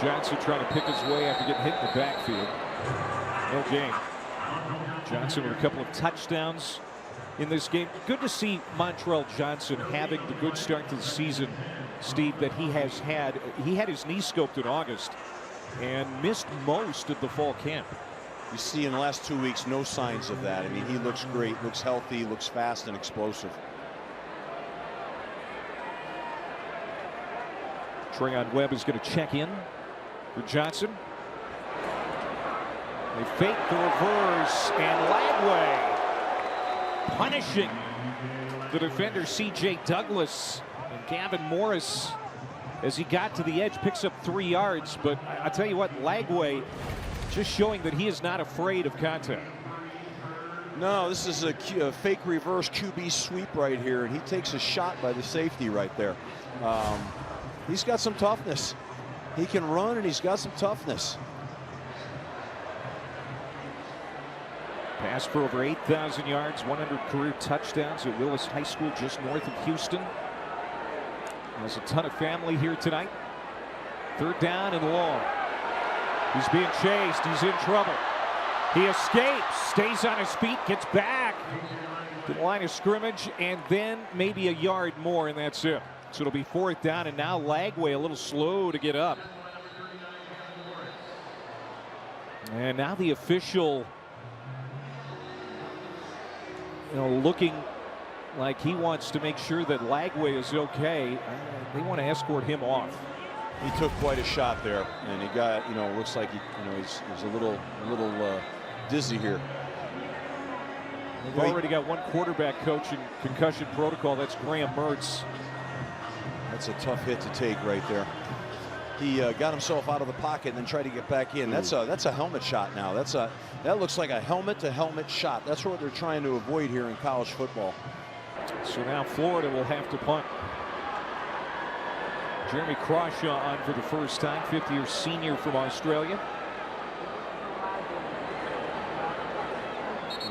A: Johnson trying to pick his way after getting hit in the backfield. No gain. Johnson with a couple of touchdowns in this game. Good to see Montrell Johnson having the good start to the season, Steve, that he has had. He had his knee scoped in August and missed most of the fall camp.
B: You see in the last 2 weeks no signs of that. I mean, he looks great, looks healthy, looks fast and explosive.
A: Treyon Webb is going to check in for Johnson. They fake the reverse, and Lagway punishing the defender C.J. Douglas. And Gavin Morris, as he got to the edge, picks up 3 yards. But I tell you what, Lagway just showing that he is not afraid of contact.
B: No, this is a fake reverse QB sweep right here, and he takes a shot by the safety right there. He's got some toughness. He can run, and he's got some toughness.
A: Pass for over 8,000 yards, 100 career touchdowns at Willis High School just north of Houston. There's a ton of family here tonight. 3rd down and long. He's being chased. He's in trouble. He escapes, stays on his feet, gets back to the line of scrimmage, and then maybe a yard more, and that's it. So it'll be 4th down, and now Lagway a little slow to get up. And now the official, looking like he wants to make sure that Lagway is okay. They want to escort him off.
B: He took quite a shot there, and he got, looks like he's a little dizzy here.
A: They've already got one quarterback coach in concussion protocol. That's Graham Mertz.
B: That's a tough hit to take right there. He got himself out of the pocket and then tried to get back in. That's a helmet shot now. That looks like a helmet-to-helmet shot. That's what they're trying to avoid here in college football.
A: So now Florida will have to punt. Jeremy Crawshaw on for the first time, 5th-year senior from Australia.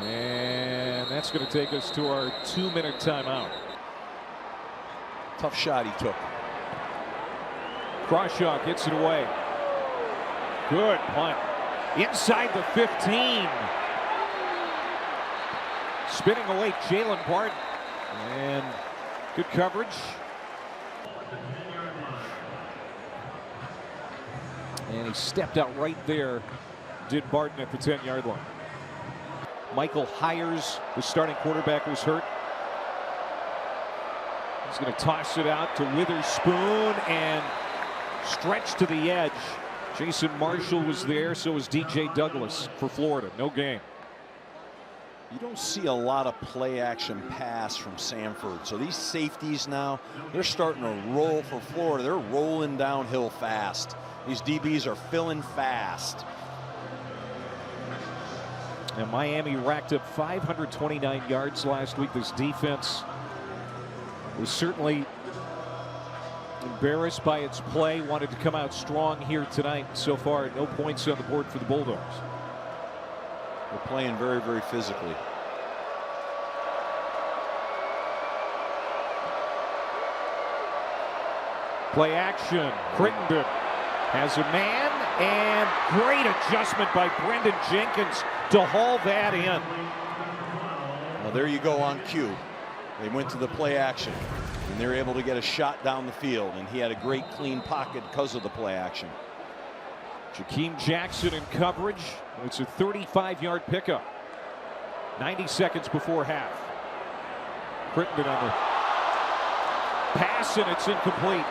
A: And that's going to take us to our 2-minute timeout.
B: Tough shot he took.
A: Crawshaw gets it away. Good punt. Inside the 15. Spinning away Jalen Barton. And good coverage. And he stepped out right there, did Barton at the 10-yard line. Michael Hires, the starting quarterback, was hurt. He's going to toss it out to Witherspoon and stretch to the edge. Jason Marshall was there, so was DJ Douglas for Florida. No gain.
B: You don't see a lot of play action pass from Samford. So these safeties now, they're starting to roll for Florida. They're rolling downhill fast. These DBs are filling fast.
A: And Miami racked up 529 yards last week. This defense was certainly embarrassed by its play. Wanted to come out strong here tonight. So far, no points on the board for the Bulldogs.
B: They're playing very, very physically.
A: Play action. Crittenden has a man, and great adjustment by Brendan Jenkins to haul that in.
B: Well, there you go on cue. They went to the play action, and they were able to get a shot down the field, and he had a great clean pocket because of the play action.
A: Jakeem Jackson in coverage. It's a 35-yard pickup. 90 seconds before half. Crittenden on the pass, and it's incomplete.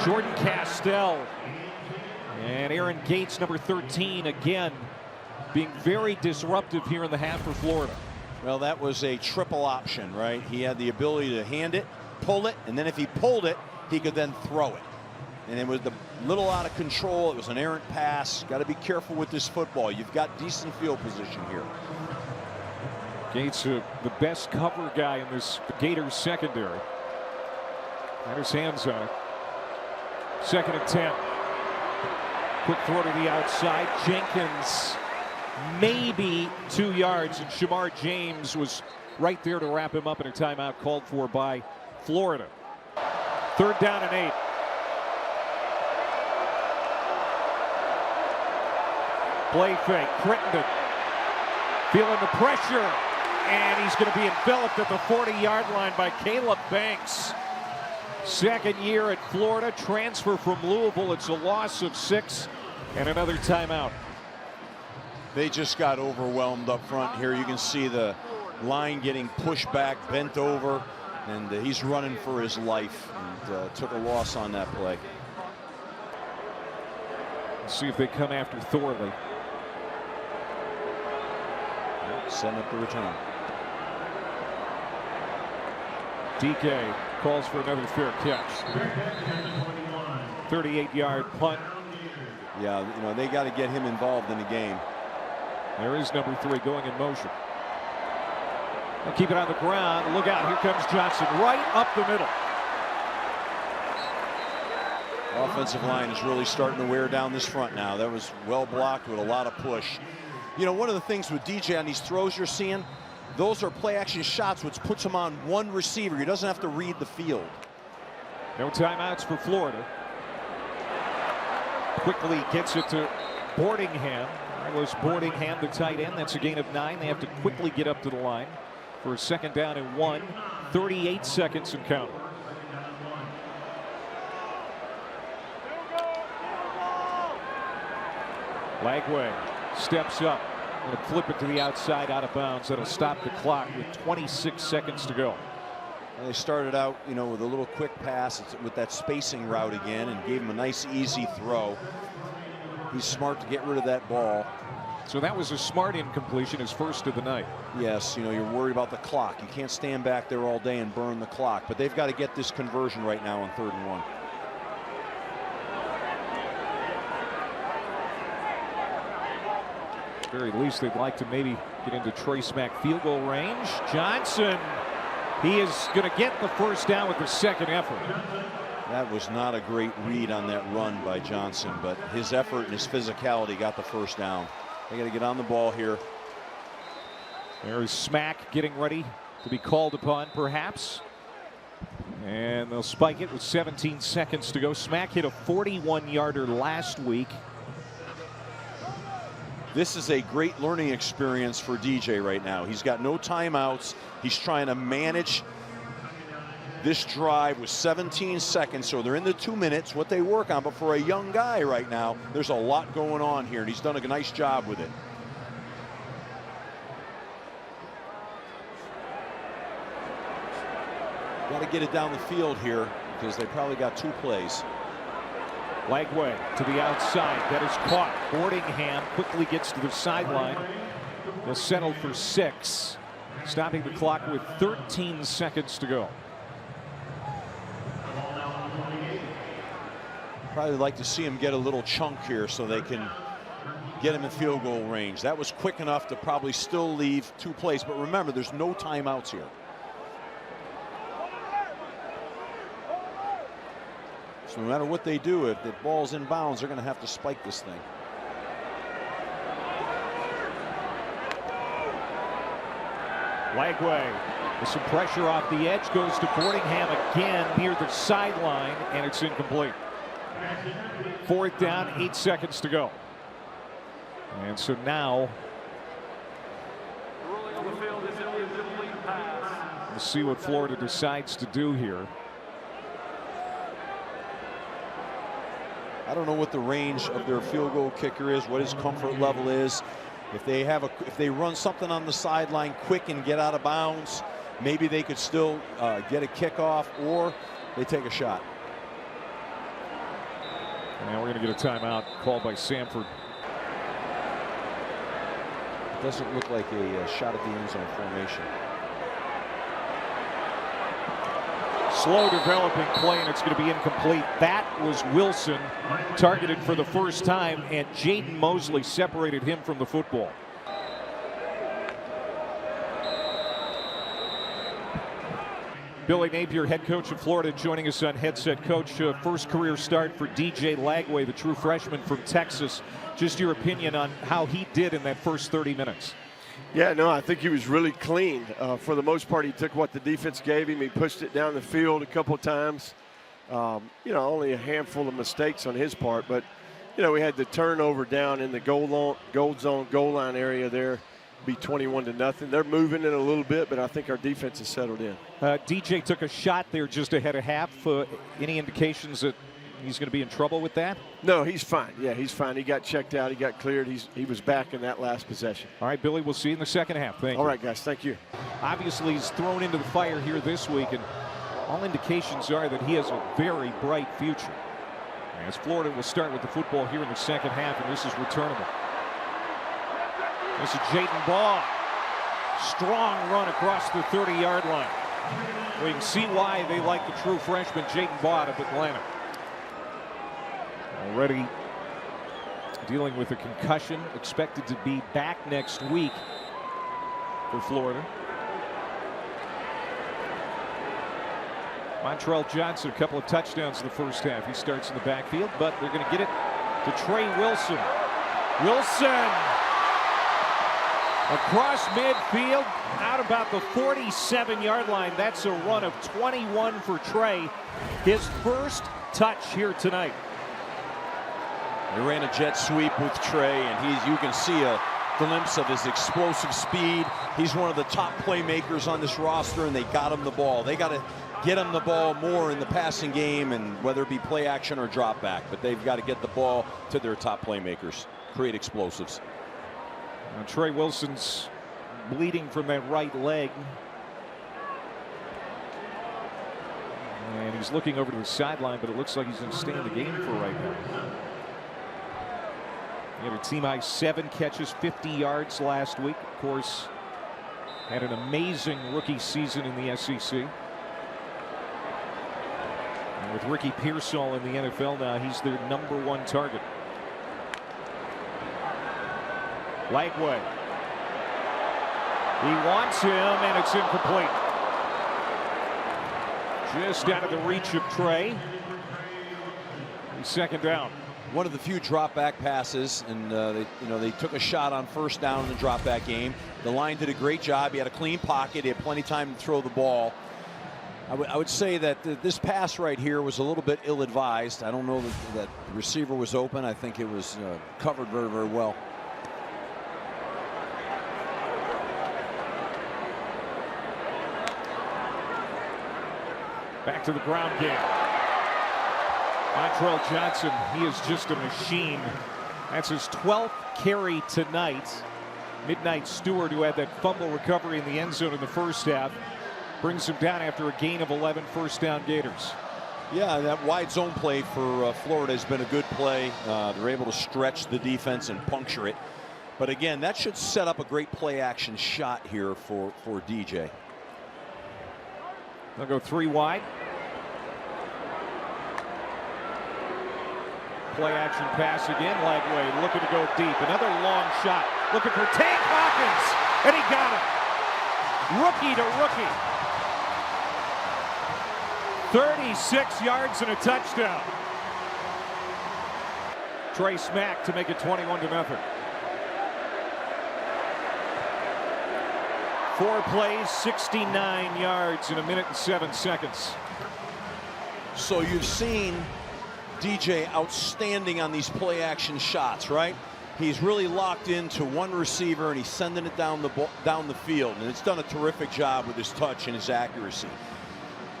A: Jordan Castell and Aaron Gates, number 13, again being very disruptive here in the half for Florida.
B: Well, that was a triple option, right? He had the ability to hand it, pull it, and then if he pulled it, he could then throw it. And it was a little out of control. It was an errant pass. Got to be careful with this football. You've got decent field position here.
A: Gates, the best cover guy in this Gators secondary. Got his hands on it. 2nd and 10. Quick throw to the outside. Jenkins maybe 2 yards, and Shamar James was right there to wrap him up in a timeout called for by Florida. 3rd down and 8. Play fake. Crittenden feeling the pressure, and he's going to be enveloped at the 40-yard line by Caleb Banks. 2nd year at Florida, transfer from Louisville. It's a loss of 6 and another timeout.
B: They just got overwhelmed up front here. You can see the line getting pushed back, bent over, and he's running for his life, and took a loss on that play.
A: Let's see if they come after Thorley.
B: Setting up the return.
A: DK calls for another fair catch. 38-yard punt.
B: Yeah, you know, they got to get him involved in the game.
A: There is number 3 going in motion. They'll keep it on the ground. Look out, here comes Johnson right up the middle.
B: Offensive line is really starting to wear down this front now. That was well blocked with a lot of push. You know, one of the things with DJ on these throws you're seeing, those are play action shots, which puts him on one receiver. He doesn't have to read the field.
A: No timeouts for Florida. Quickly gets it to Boardingham. Carlos Boardingham, the tight end. That's a gain of 9. They have to quickly get up to the line for a 2nd down and 1. 38 seconds and counting. Lagway steps up. Going to flip it to the outside, out of bounds. That'll stop the clock with 26 seconds to go.
B: And they started out, you know, with a little quick pass with that spacing route again, and gave him a nice, easy throw. He's smart to get rid of that ball.
A: So that was a smart incompletion, his first of the night.
B: Yes, you know, you're worried about the clock. You can't stand back there all day and burn the clock. But they've got to get this conversion right now on 3rd and 1.
A: At the very least, they'd like to maybe get into Trace Mack field goal range. Johnson, he is going to get the 1st down with the 2nd effort.
B: That was not a great read on that run by Johnson, but his effort and his physicality got the 1st down. They got to get on the ball here.
A: There's Smack getting ready to be called upon, perhaps. And they'll spike it with 17 seconds to go. Smack hit a 41-yarder last week.
B: This is a great learning experience for DJ right now. He's got no timeouts. He's trying to manage this drive with 17 seconds, so they're in the 2 minutes, what they work on. But for a young guy right now, there's a lot going on here, and he's done a nice job with it. Got to get it down the field here because they probably got 2 plays.
A: Lagway to the outside. That is caught. Boardingham quickly gets to the sideline. They'll settle for 6. Stopping the clock with 13 seconds to go.
B: Probably like to see him get a little chunk here so they can get him in field goal range. That was quick enough to probably still leave 2 plays. But remember, there's no timeouts here. So no matter what they do, if the ball's in bounds, they're going to have to spike this thing.
A: Lagway with some pressure off the edge, goes to Boardingham again near the sideline, and it's incomplete. 4th down, 8 seconds to go. And so now
C: Ruling on the field is an incomplete pass.
A: we'll see what Florida decides to do here.
B: I don't know what the range of their field goal kicker is, what his comfort level is. If they run something on the sideline quick and get out of bounds, maybe they could still get a kickoff, or they take a shot.
A: And we're going to get a timeout called by Samford.
B: It doesn't look like a shot at the end zone formation.
A: Slow developing play, and it's going to be incomplete. That was Wilson, targeted for the first time, and Jaden Mosley separated him from the football. Billy Napier, head coach of Florida, joining us on Headset Coach. First career start for DJ Lagway, the true freshman from Texas. Just your opinion on how he did in that first 30 minutes.
D: Yeah, no, I think he was really clean. For the most part, he took what the defense gave him. He pushed it down the field a couple of times. You know, only a handful of mistakes on his part. But, you know, we had the turnover down in the goal zone, goal line area there. Be 21-0. They're moving it a little bit, but I think our defense has settled in.
A: DJ took a shot there just ahead of half. Any indications that he's going to be in trouble with that?
D: No, he's fine. Yeah, he's fine. He got checked out. He got cleared. He was back in that last possession.
A: All right, Billy, we'll see you in the second half. Thank you.
D: All right, guys. Thank you.
A: Obviously, he's thrown into the fire here this week, and all indications are that he has a very bright future. As Florida will start with the football here in the second half, and this is returnable. This is Jaden Baugh. Strong run across the 30-yard line. We can see why they like the true freshman Jaden Baugh of Atlanta. Already dealing with a concussion, expected to be back next week for Florida. Montrell Johnson, a couple of touchdowns in the first half. He starts in the backfield, but they're going to get it to Trey Wilson. Wilson across midfield, out about the 47-yard line. That's a run of 21 for Trey. His first touch here tonight.
B: They ran a jet sweep with Trey, and you can see a glimpse of his explosive speed. He's one of the top playmakers on this roster, and they got him the ball. They got to get him the ball more in the passing game, and whether it be play action or drop back, but they've got to get the ball to their top playmakers, create explosives.
A: Now, Trey Wilson's bleeding from that right leg. And he's looking over to the sideline, but it looks like he's going to stay in the game for right now. He had a team high 7 catches, 50 yards last week. Of course, had an amazing rookie season in the SEC. And with Ricky Pearsall in the NFL now, he's their #1 target. Lagway. He wants him, and it's incomplete. Just out of the reach of Trey. Second down.
B: One of the few drop back passes, and they took a shot on first down in the drop back game. The line did a great job. He had a clean pocket. He had plenty of time to throw the ball. I would say that this pass right here was a little bit ill-advised. I don't know that the receiver was open. I think it was covered very, very well.
A: Back to the ground game. Montrell Johnson, he is just a machine. That's his 12th carry tonight. Midnight Stewart, who had that fumble recovery in the end zone in the first half. brings him down after a gain of 11, first down Gators.
B: Yeah, that wide zone play for Florida has been a good play. They're able to stretch the defense and puncture it. But again, that should set up a great play action shot here for DJ.
A: They'll go 3 wide. Play action pass again, Lagway looking to go deep. Another long shot, looking for Tank Hawkins, and he got it. Rookie to rookie. 36 yards and a touchdown. Trey Smack to make it 21-0. 4 plays, 69 yards in a minute and 7 seconds.
B: So you've seen DJ outstanding on these play action shots, right? He's really locked into one receiver and he's sending it down the field, and it's done a terrific job with his touch and his accuracy.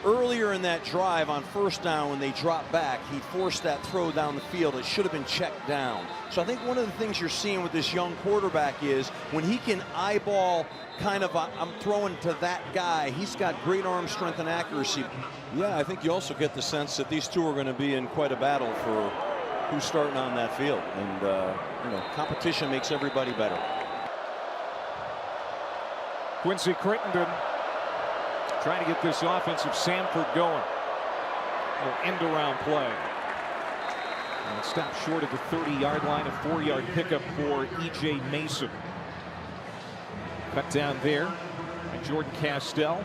B: Earlier in that drive on first down, when they dropped back, he forced that throw down the field. It should have been checked down. So I think one of the things you're seeing with this young quarterback is when he can eyeball kind of I'm throwing to that guy, he's got great arm strength and accuracy. Yeah, I think you also get the sense that these two are going to be in quite a battle for who's starting on that field. And, you know, competition makes everybody better.
A: Quincy Crittenden trying to get this offensive Samford going. Little end-around play. And it stopped short at the 30-yard line. A 4-yard pickup for E.J. Mason. Cut down there by Jordan Castell.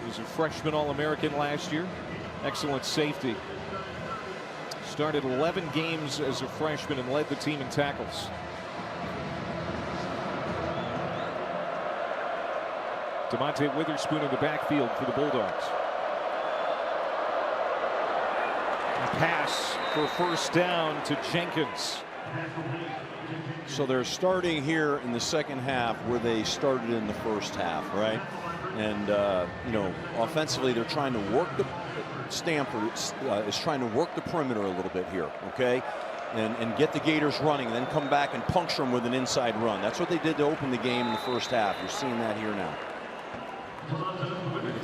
A: He was a freshman All-American last year. Excellent safety. Started 11 games as a freshman and led the team in tackles. DeMonte Witherspoon in the backfield for the Bulldogs. A pass for first down to Jenkins.
B: So they're starting here in the second half where they started in the first half, right? And, you know, offensively, they're trying to work Samford is trying to work the perimeter a little bit here, okay? And get the Gators running, and then come back and puncture them with an inside run. That's what they did to open the game in the first half. You're seeing that here now.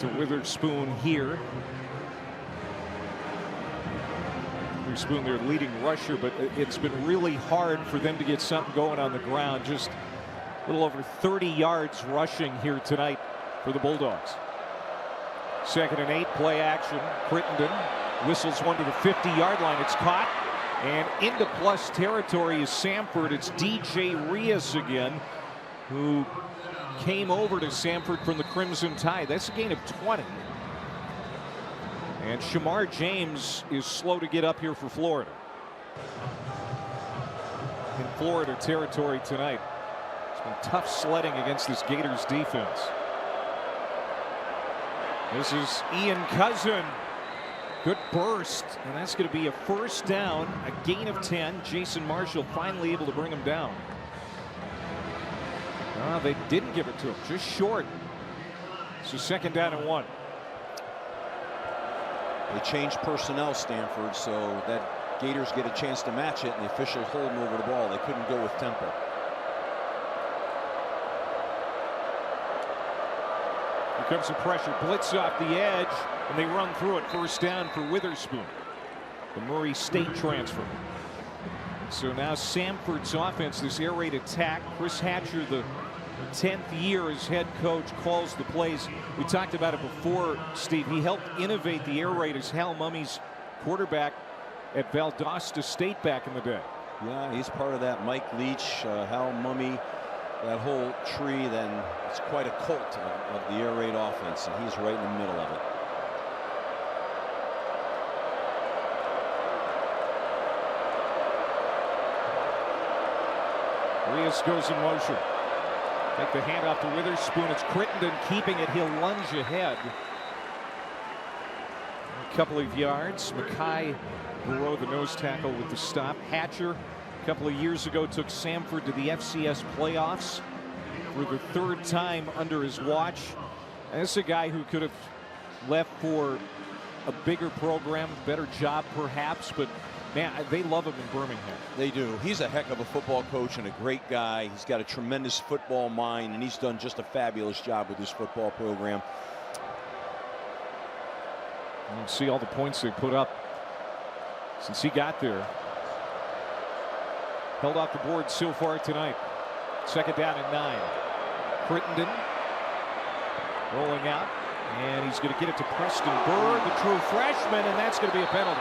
A: To Witherspoon here. Witherspoon, their leading rusher, but it's been really hard for them to get something going on the ground. Just a little over 30 yards rushing here tonight for the Bulldogs. 2nd and 8, play action. Crittenden whistles one to the 50-yard line. It's caught and into plus territory is Samford. It's DJ Rios again, who came over to Samford from the Crimson Tide. That's a gain of 20. And Shamar James is slow to get up here for Florida. In Florida territory tonight. It's been tough sledding against this Gators defense. This is Ian Cousin. Good burst, and that's going to be a first down, a gain of 10. Jason Marshall finally able to bring him down. They didn't give it to him, just short. So 2nd down and 1.
B: They changed personnel, Stanford, so that Gators get a chance to match it, and the officials hold them over the ball. They couldn't go with tempo.
A: Here comes some pressure, blitz off the edge, and they run through it. First down for Witherspoon, the Murray State transfer. So now Samford's offense, this air raid attack. Chris Hatcher, the 10th year as head coach, calls the plays. We talked about it before, Steve. He helped innovate the air raid as Hal Mummy's quarterback at Valdosta State back in the day.
B: Yeah, he's part of that. Mike Leach, Hal Mummy, that whole tree. Then it's quite a cult of the air raid offense, and he's right in the middle of it.
A: Rios goes in motion. Take the handoff to Witherspoon. It's Crittenden keeping it. He'll lunge ahead. A couple of yards. Mackay Burrow, the nose tackle, with the stop. Hatcher, a couple of years ago, took Samford to the FCS playoffs for the 3rd time under his watch. And this is a guy who could have left for a bigger program, better job perhaps, but man, they love him in Birmingham.
B: They do. He's a heck of a football coach and a great guy. He's got a tremendous football mind, and he's done just a fabulous job with his football program.
A: You can see all the points they put up since he got there. Held off the board so far tonight. Second down and 9. Crittenden rolling out, and he's going to get it to Preston Burr, the true freshman, and that's going to be a penalty.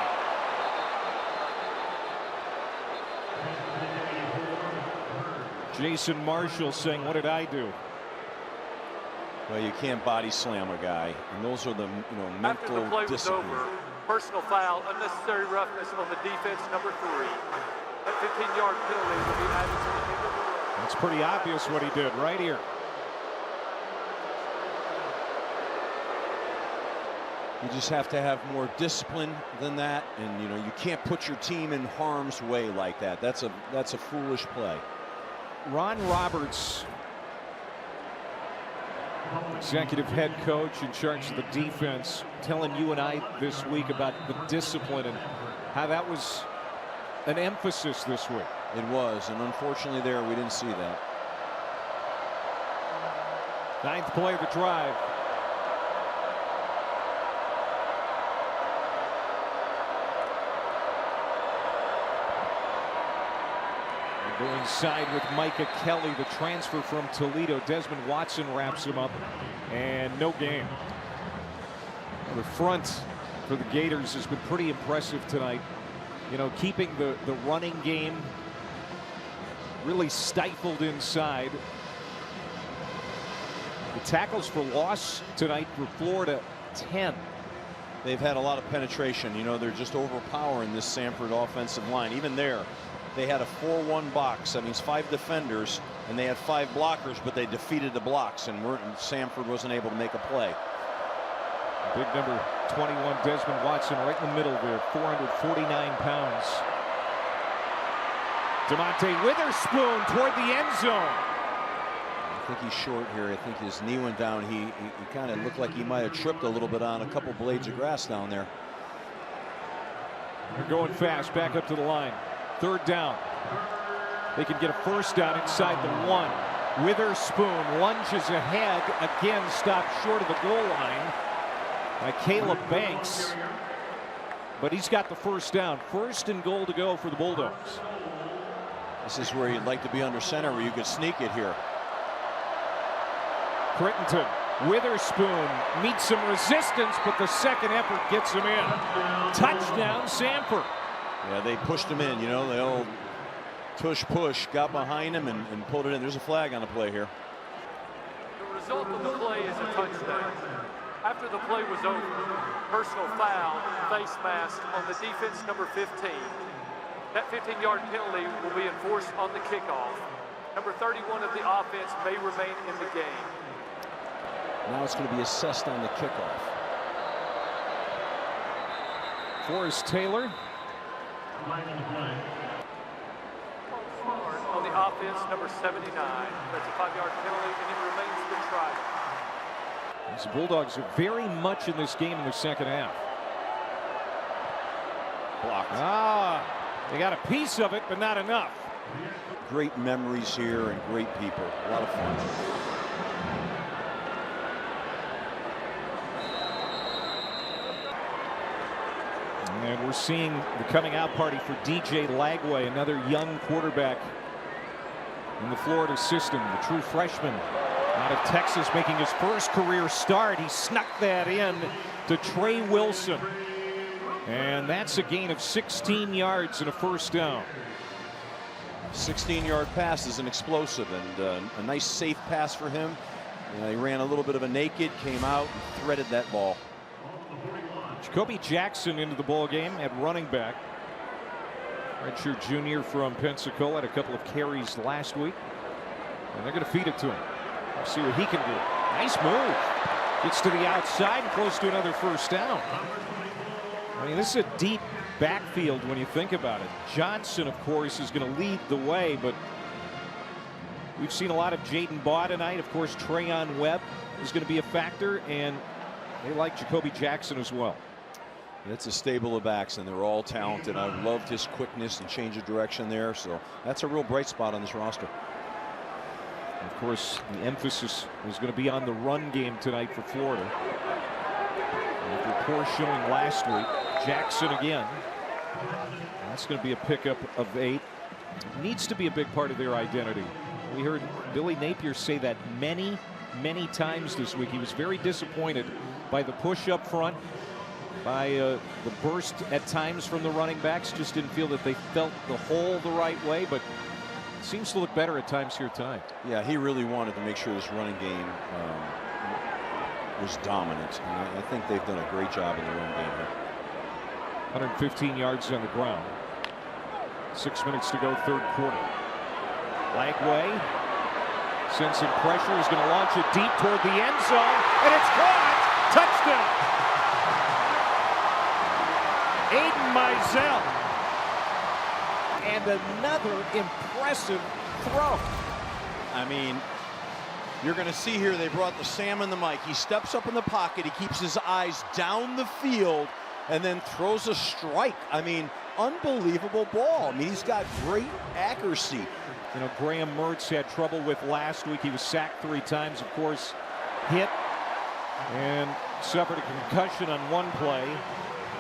A: Jason Marshall saying, "What did I do?"
B: Well, you can't body slam a guy, and those are the mental
C: After the play was
B: discipline.
C: over, personal foul, unnecessary roughness on the defense, number 3. That 15-yard penalty will be added to the end of the run.
A: It's pretty obvious what he did right here.
B: You just have to have more discipline than that, and you can't put your team in harm's way like that. That's a foolish play.
A: Ron Roberts, executive head coach in charge of the defense, telling you and I this week about the discipline and how that was an emphasis this week.
B: It was, and unfortunately there we didn't see that.
A: 9th play of the drive. Go inside with Micah Kelly, the transfer from Toledo. Desmond Watson wraps him up, and no gain. The front for the Gators has been pretty impressive tonight. Keeping the running game really stifled inside. The tackles for loss tonight for Florida, 10.
B: They've had a lot of penetration. They're just overpowering this Samford offensive line. Even there, they had a 4-1 box. That means 5 defenders, and they had 5 blockers, but they defeated the blocks, and Samford wasn't able to make a play.
A: Big number 21, Desmond Watson, right in the middle there, 449 pounds. DeMonte Witherspoon toward the end zone.
B: I think he's short here. I think his knee went down. He kind of looked like he might have tripped a little bit on a couple blades of grass down there.
A: They're going fast, back up to the line. 3rd down. They can get a first down inside the 1. Witherspoon lunges ahead, again stopped short of the goal line by Caleb Banks, but he's got the first down. 1st and goal to go for the Bulldogs.
B: This is where you'd like to be under center, where you could sneak it here.
A: Crittenden, Witherspoon meets some resistance, but the second effort gets him in. Touchdown, Samford.
B: Yeah, they pushed him in, the old tush push, got behind him and pulled it in. There's a flag on the play here.
C: The result of the play is a touchdown. After the play was over, personal foul, face mask on the defense, number 15. That 15-yard penalty will be enforced on the kickoff. Number 31 of the offense may remain in the game.
B: Now it's going to be assessed on the kickoff.
A: Forrest Taylor.
C: On the offense, number 79. That's a 5-yard penalty, and it remains the try.
A: The Bulldogs are very much in this game in the second half.
B: Blocked.
A: They got a piece of it, but not enough.
B: Great memories here and great people. A lot of fun.
A: And we're seeing the coming out party for DJ Lagway, another young quarterback in the Florida system, the true freshman out of Texas, making his first career start. He snuck that in to Trey Wilson. And that's a gain of 16 yards and a first down.
B: 16-yard pass is an explosive and a nice safe pass for him. He ran a little bit of a naked, came out and threaded that ball.
A: Jacoby Jackson into the ball game at running back. Redshirt junior from Pensacola, had a couple of carries last week, and they're going to feed it to him. We'll see what he can do. Nice move. Gets to the outside and close to another first down. I mean, this is a deep backfield when you think about it. Johnson, of course, is going to lead the way, but we've seen a lot of Jaden Baugh tonight. Of course, Trayon Webb is going to be a factor, and they like Jacoby Jackson as well.
B: It's a stable of backs, and they're all talented. I loved his quickness and change of direction there, so that's a real bright spot on this roster.
A: Of course, the emphasis is going to be on the run game tonight for Florida. After poor showing last week, Jackson again. That's going to be a pickup of 8. Needs to be a big part of their identity. We heard Billy Napier say that many times this week. He was very disappointed by the push up front, by the burst at times from the running backs. Just didn't feel that they felt the hole the right way, but it seems to look better at times here tonight.
B: Yeah, he really wanted to make sure this running game was dominant, and I think they've done a great job in the run game here.
A: 115 yards on the ground. 6 minutes to go, third quarter. Lagway sends some pressure. He's going to launch it deep toward the end zone, and it's caught. Touchdown. Aiden Mizell. And another impressive throw.
B: I mean, you're going to see here they brought the Sam and the Mike. He steps up in the pocket. He keeps his eyes down the field and then throws a strike. I mean, unbelievable ball. I mean, he's got great accuracy.
A: You know, Graham Mertz had trouble with last week. He was sacked 3 times, of course, hit and suffered a concussion on one play.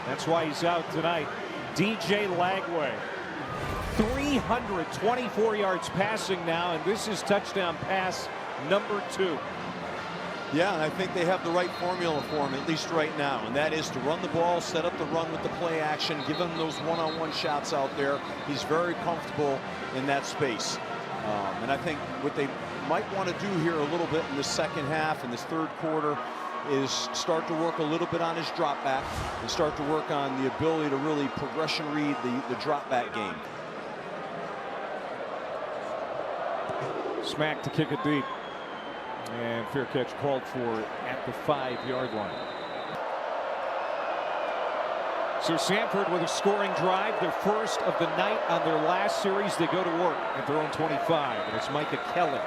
A: That's why he's out tonight. DJ Lagway, 324 yards passing now, and this is touchdown pass number 2.
B: Yeah, and I think they have the right formula for him, at least right now, and that is to run the ball, set up the run with the play action, give him those one-on-one shots out there. He's very comfortable in that space. And I think what they might want to do here a little bit in the second half, in this third quarter, is start to work a little bit on his drop back and start to work on the ability to really progression read the drop back game.
A: Smack to kick it deep. And fair catch called for at the 5-yard line. So Samford with a scoring drive, their first of the night on their last series. They go to work at their own 25, and it's Micah Kelly.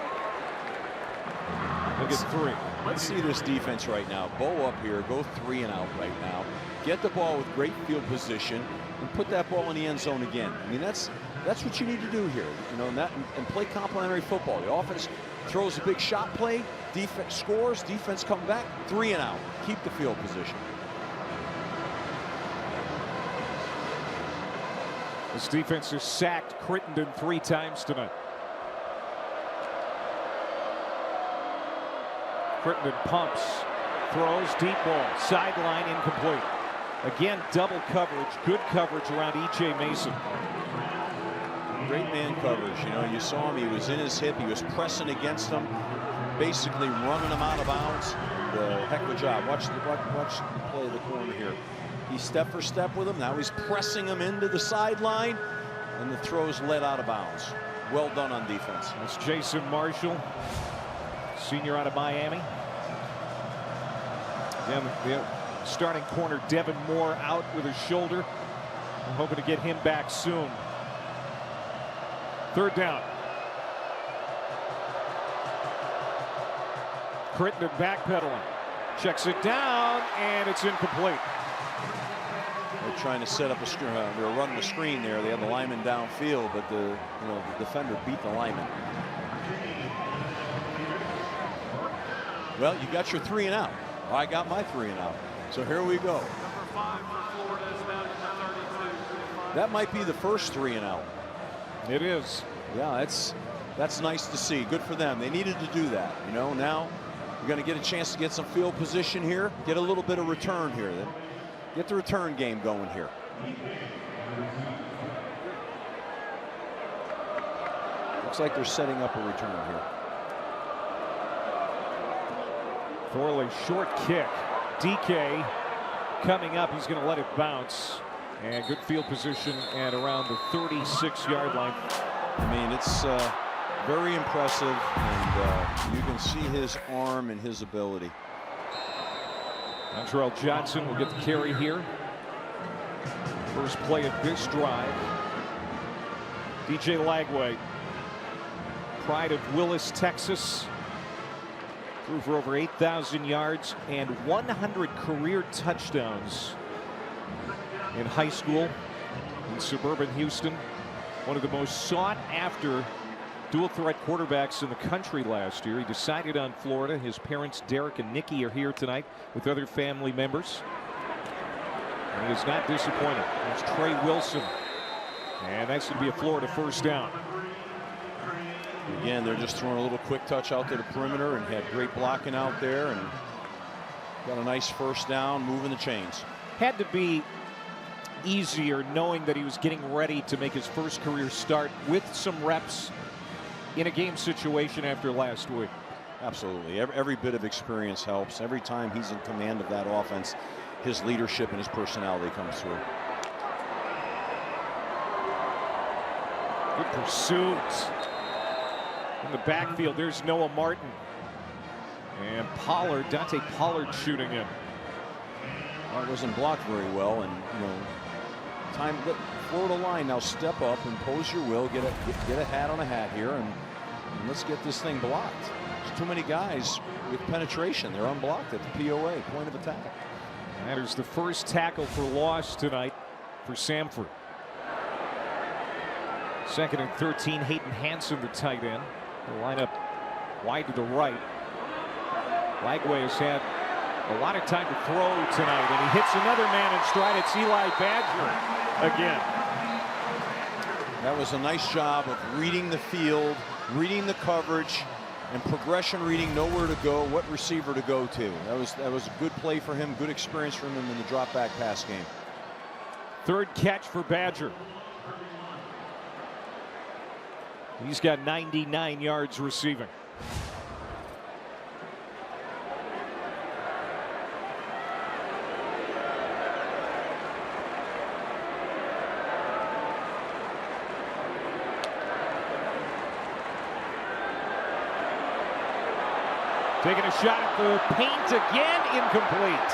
A: Look at 3.
B: Let's see this defense right now. Bow up here, go 3 and out right now. Get the ball with great field position and put that ball in the end zone again. I mean, that's what you need to do here, you know, and play complementary football. The offense throws a big shot play, defense scores, defense come back, 3 and out. Keep the field position.
A: This defense has sacked Crittenden 3 times tonight. Crittenden pumps, throws, deep ball, sideline, incomplete. Again, double coverage, good coverage around E.J. Mason.
B: Great man coverage. You know, you saw him. He was in his hip. He was pressing against him, basically running him out of bounds. The heck of a job. Watch the play of the corner here. He's step for step with him. Now he's pressing him into the sideline, and the throw's led out of bounds. Well done on defense.
A: That's Jason Marshall, senior out of Miami. Then the starting corner Devin Moore out with his shoulder. I'm hoping to get him back soon. Third down. Crittenden backpedaling. Checks it down, and it's incomplete.
B: They're trying to set up a screen. They were running the screen there. They had the lineman downfield, but the defender beat the lineman. Well, you got your 3 and out. I got my 3 and out. So here we go.
C: Number 5 for Florida is down to the 32.
B: That might be the first 3 and out.
A: It is.
B: Yeah, that's nice to see. Good for them. They needed to do that. You know, now you're going to get a chance to get some field position here, get a little bit of return here. Then get the return game going here. Looks like they're setting up a return here.
A: Thorley, short kick. DK coming up. He's going to let it bounce. And good field position at around the 36-yard line.
B: I mean, it's very impressive, and you can see his arm and his ability.
A: Montreal Johnson will get the carry here. First play of this drive. DJ Lagway, pride of Willis, Texas. Threw for over 8,000 yards and 100 career touchdowns in high school in suburban Houston. One of the most sought after dual threat quarterbacks in the country last year. He decided on Florida. His parents Derek and Nikki are here tonight with other family members. And he is not disappointed. There's Trey Wilson. And that's going to be a Florida first down.
B: Again, they're just throwing a little quick touch out to the perimeter and had great blocking out there and got a nice first down, moving the chains.
A: Had to be easier knowing that he was getting ready to make his first career start with some reps in a game situation after last week.
B: Absolutely. Every bit of experience helps. Every time he's in command of that offense, his leadership and his personality comes through.
A: Good pursuit. In the backfield, there's Noah Martin. And Pollard, Dante Pollard shooting in.
B: Well, it wasn't blocked very well, and time let Florida line now step up, impose your will, get a hat on a hat here, and let's get this thing blocked. There's too many guys with penetration. They're unblocked at the POA, point of attack.
A: That is the first tackle for loss tonight for Samford. 2nd and 13, Hayden Hansen, the tight end. They'll line up wide to the right. Lagway has had a lot of time to throw tonight, and he hits another man in stride. It's Eli Badger again.
B: That was a nice job of reading the field, reading the coverage, and progression reading, know where to go, what receiver to go to. That was a good play for him, good experience from him in the drop back pass game.
A: 3rd catch for Badger. He's got 99 yards receiving. Taking a shot at the paint again, incomplete.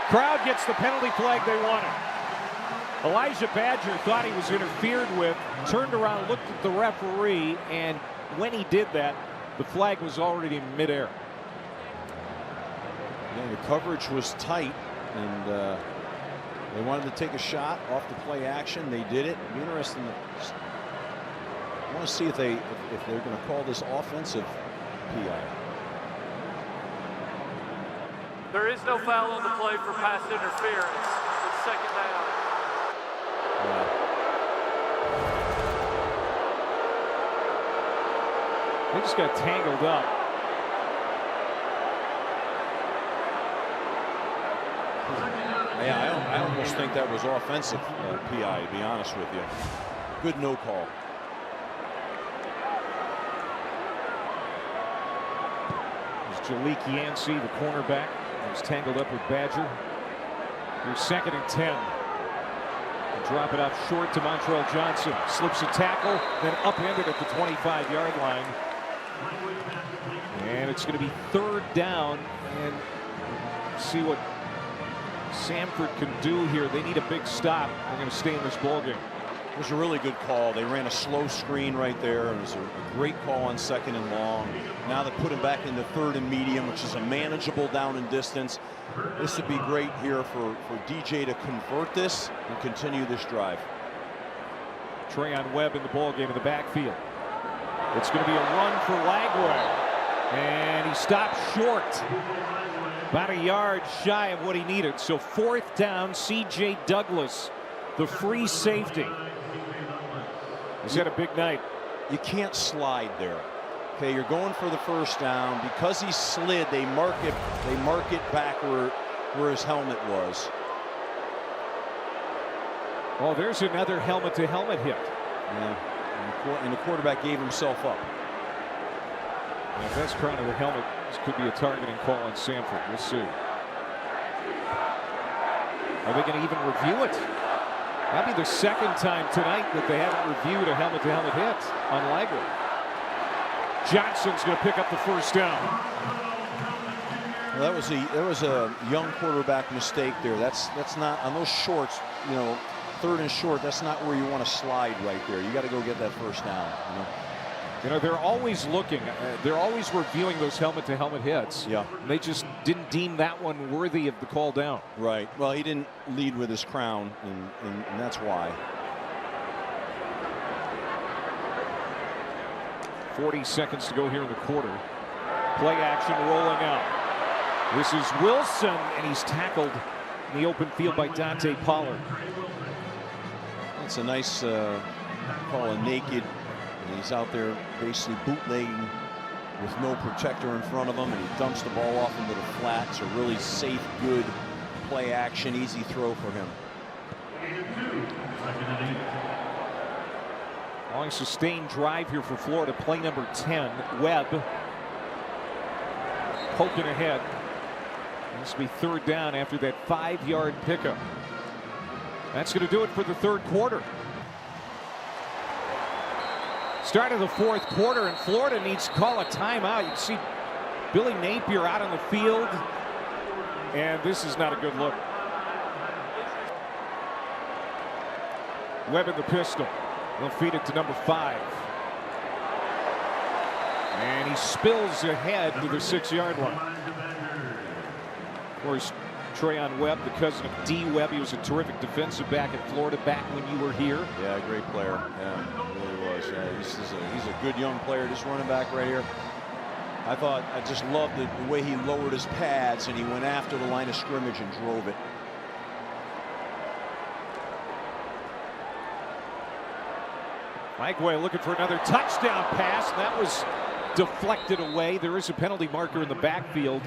A: Crowd gets the penalty flag they wanted. Elijah Badger thought he was interfered with, turned around, looked at the referee, and when he did that, the flag was already in midair.
B: Yeah, the coverage was tight, and they wanted to take a shot off the play action. They did it. It'd be interesting. I want to see if they're going to call this offensive PI.
C: There is no foul on the play for pass interference. It's 2nd down.
A: They just got tangled up.
B: Yeah, I almost think that was offensive PI, to be honest with you. Good no call.
A: There's Jalik Yancey, the cornerback. He's tangled up with Badger. Here's 2nd and 10. Drop it off short to Montrell Johnson. Slips a tackle, then upended at the 25-yard line. And it's going to be 3rd down. And see what Samford can do here. They need a big stop. They're going to stay in this ballgame.
B: It was a really good call. They ran a slow screen right there. It was a great call on 2nd and long. Now they put him back into 3rd and medium, which is a manageable down and distance. This would be great here for DJ to convert this and continue this drive.
A: Trayon Webb in the ballgame in the backfield. It's going to be a run for Lagway. And he stopped short. About a yard shy of what he needed. So 4th down, C.J. Douglas, the free safety. He's had a big night.
B: You can't slide there. Okay, you're going for the first down. Because he slid, they mark it back where his helmet was.
A: Oh, there's another helmet-to-helmet hit.
B: Yeah, and the quarterback gave himself up.
A: And if that's crown of the helmet, this could be a targeting call on Samford. We'll see. Are they going to even review it? That'll be the 2nd time tonight that they haven't reviewed a helmet-to-helmet hit on Lagway. Johnson's going to pick up the first down.
B: Well, that was a young quarterback mistake there. That's not on those shorts. 3rd and short. That's not where you want to slide right there. You got to go get that first down.
A: They're always looking. They're always reviewing those helmet-to-helmet hits.
B: Yeah.
A: They just didn't deem that one worthy of the call down.
B: Right. Well, he didn't lead with his crown, and that's why.
A: 40 seconds to go here in the quarter. Play action rolling out. This is Wilson, and he's tackled in the open field by Dante Pollard.
B: It's a nice call a naked. And he's out there basically bootlegging with no protector in front of him, and he dumps the ball off into the flat. It's a really safe, good play action, easy throw for him.
A: Long sustained drive here for Florida. Play number 10. Webb poking ahead. This will be third down after that 5-yard pickup. That's going to do it for the third quarter. Start of the fourth quarter, and Florida needs to call a timeout. You can see Billy Napier out on the field, and this is not a good look. Webb in the pistol. They'll feed it to number 5. And he spills ahead to the 6-yard line. Of course, Treyon Webb, the cousin of D. Webb, he was a terrific defensive back at Florida back when you were here.
B: Yeah, great player. Yeah, he really was. Yeah, he's a good young player, this running back right here. I just loved the way he lowered his pads and he went after the line of scrimmage and drove it.
A: Mike Way looking for another touchdown pass. That was deflected away. There is a penalty marker in the backfield.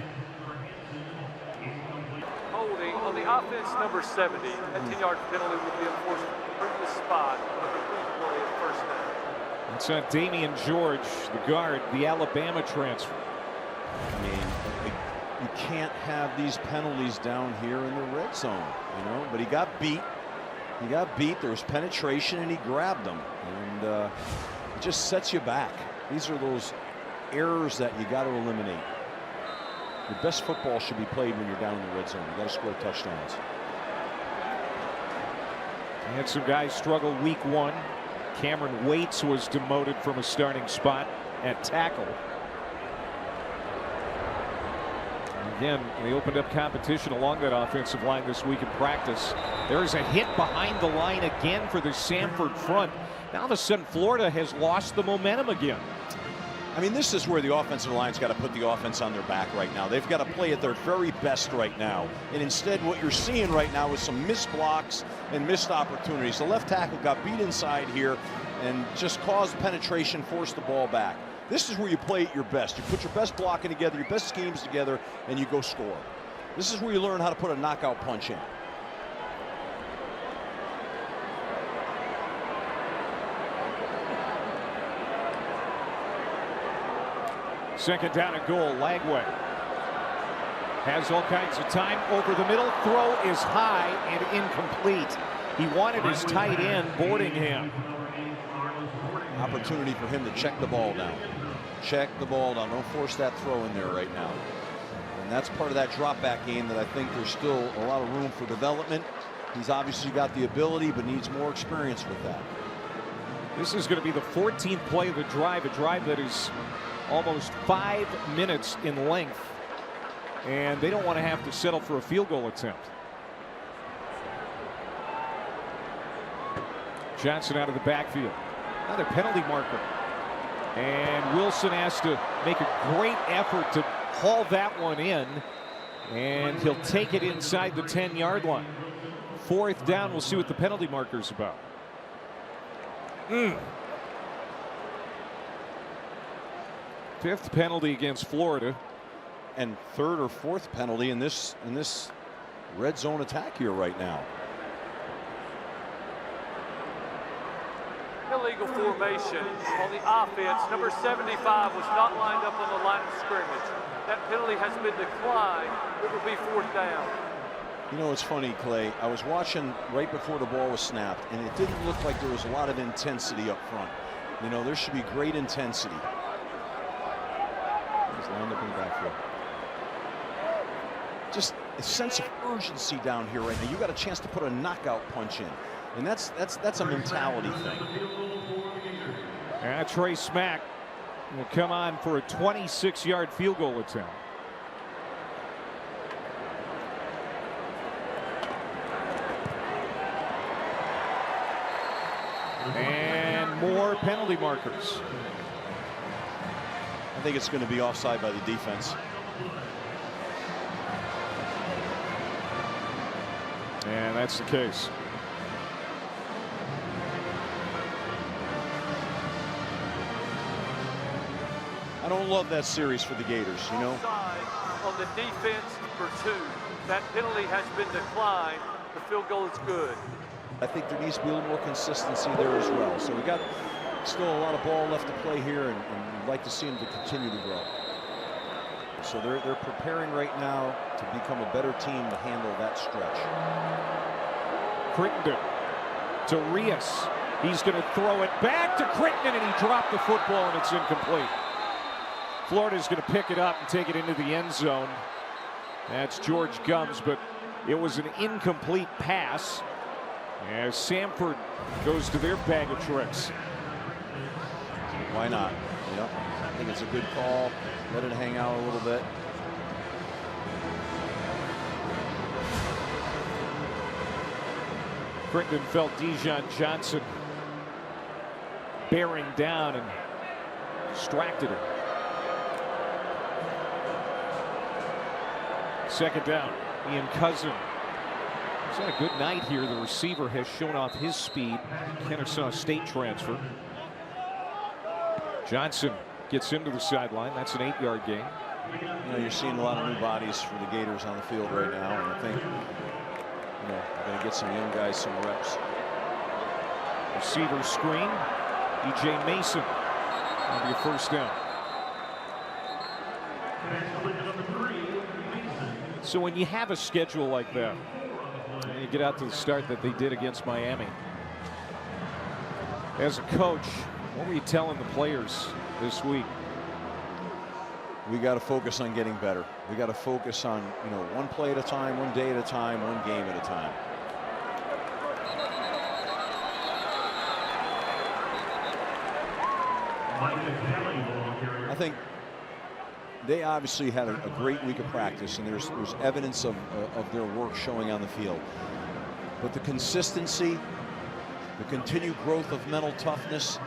C: Holding on the offense, number 70. That 10-yard penalty would be enforced from the spot of the play at first down.
A: That's on Damian George, the guard, the Alabama transfer.
B: I mean, you can't have these penalties down here in the red zone, you know. But he got beat. He got beat. There was penetration, and he grabbed him, and it just sets you back. These are those errors that you got to eliminate. Your best football should be played when you're down in the red zone. You got to score touchdowns.
A: He had some guys struggle week 1. Cameron Waits was demoted from a starting spot at tackle. Again, they opened up competition along that offensive line this week in practice. There is a hit behind the line again for the Samford front. Now all of a sudden Florida has lost the momentum again.
B: I mean, this is where the offensive line's got to put the offense on their back right now. They've got to play at their very best right now. And instead, what you're seeing right now is some missed blocks and missed opportunities. The left tackle got beat inside here and just caused penetration, forced the ball back. This is where you play at your best. You put your best blocking together, your best schemes together, and you go score. This is where you learn how to put a knockout punch in.
A: Second down and goal. Lagway has all kinds of time over the middle. Throw is high and incomplete. He wanted his tight end boarding him.
B: Opportunity for him to check the ball down. Check the ball down. Don't force that throw in there right now. And that's part of that drop back game that I think there's still a lot of room for development. He's obviously got the ability, but needs more experience with that.
A: This is going to be the 14th play of the drive, a drive that is almost 5 minutes in length, and they don't want to have to settle for a field goal attempt. Johnson out of the backfield. Another penalty marker. And Wilson has to make a great effort to haul that one in, and he'll take it inside the 10-yard line. Fourth down, we'll see what the penalty marker's about. Fifth penalty against Florida.
B: And third or fourth penalty in this red zone attack here right now.
C: Illegal formation on the offense. Number 75 was not lined up on the line of scrimmage. That penalty has been declined. It will be fourth down.
B: You know, it's funny, Clay. I was watching right before the ball was snapped, and it didn't look like there was a lot of intensity up front. You know, there should be great intensity. He's lined up in the backfield. Just a sense of urgency down here right now. You got a chance to put a knockout punch in. And that's a mentality thing.
A: And Trey Smack will come on for a 26-yard field goal attempt. And more penalty markers.
B: I think it's going to be offside by the defense.
A: And that's the case.
B: I don't love that series for the Gators, you know.
C: Offside on the defense for 2. That penalty has been declined. The field goal is good.
B: I think there needs to be a little more consistency there as well. So we got still a lot of ball left to play here, and we'd like to see them to continue to grow. So they're preparing right now to become a better team to handle that stretch.
A: Crittenden to Rios. He's going to throw it back to Crittenden, and he dropped the football, and it's incomplete. Florida's going to pick it up and take it into the end zone. That's George Gums, but it was an incomplete pass as Samford goes to their bag of tricks.
B: Why not? Yep. I think it's a good call. Let it hang out a little bit.
A: Crittenden felt Dijon Johnson bearing down and distracted him. Second down, Ian Cousin. He's had a good night here. The receiver has shown off his speed. Kennesaw State transfer. Johnson gets into the sideline. That's an 8-yard gain.
B: You know, you're seeing a lot of new bodies for the Gators on the field right now, and I think, you know, they're going to get some young guys some reps.
A: Receiver screen. E.J. Mason. That'll be a first down. So when you have a schedule like that, and you get out to the start that they did against Miami, as a coach, what were you telling the players this week?
B: We got to focus on getting better. We got to focus on, you know, one play at a time, one day at a time, one game at a time. I think they obviously had a great week of practice, and there's evidence of their work showing on the field. But the consistency, the continued growth of mental toughness,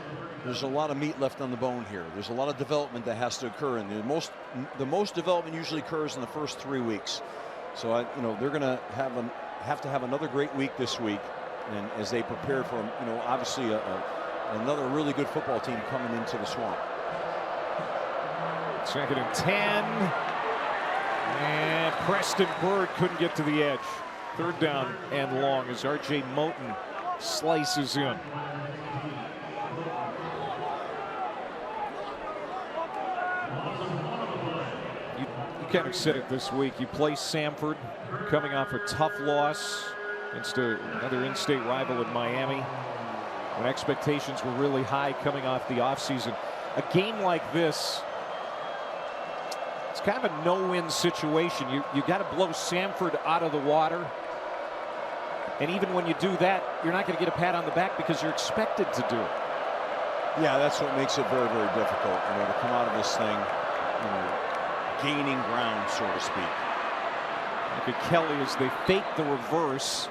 B: there's a lot of meat left on the bone here. There's a lot of development that has to occur, and the most development usually occurs in the first 3 weeks. So you know, they're going to have to have another great week this week, and as they prepare for, you know, obviously another really good football team coming into the Swamp.
A: Second and 10. And Preston Bird couldn't get to the edge. Third down and long as R.J. Moten slices in. You kind of said it this week. You play Samford coming off a tough loss against another in-state rival in Miami, when expectations were really high coming off the offseason. A game like this, it's kind of a no-win situation. You got to blow Samford out of the water. And even when you do that, you're not going to get a pat on the back because you're expected to do it.
B: Yeah, that's what makes it very, very difficult, you know, to come out of this thing, you know, gaining ground, so to speak.
A: Look at Kelly as they fake the reverse.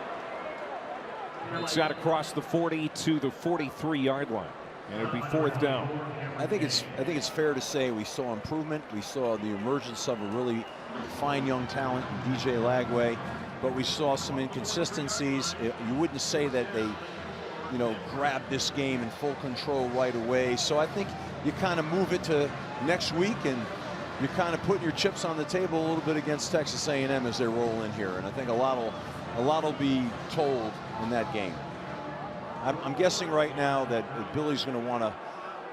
A: It's out across the 40 to the 43-yard line, and it'll be fourth down.
B: I think it's fair to say we saw improvement. We saw the emergence of a really fine young talent in DJ Lagway, but we saw some inconsistencies. You wouldn't say that they, you know, grabbed this game in full control right away. So I think you kind of move it to next week, and you're kind of putting your chips on the table a little bit against Texas A&M as they roll in here. And I think a lot will be told in that game. I'm guessing right now that Billy's going to want to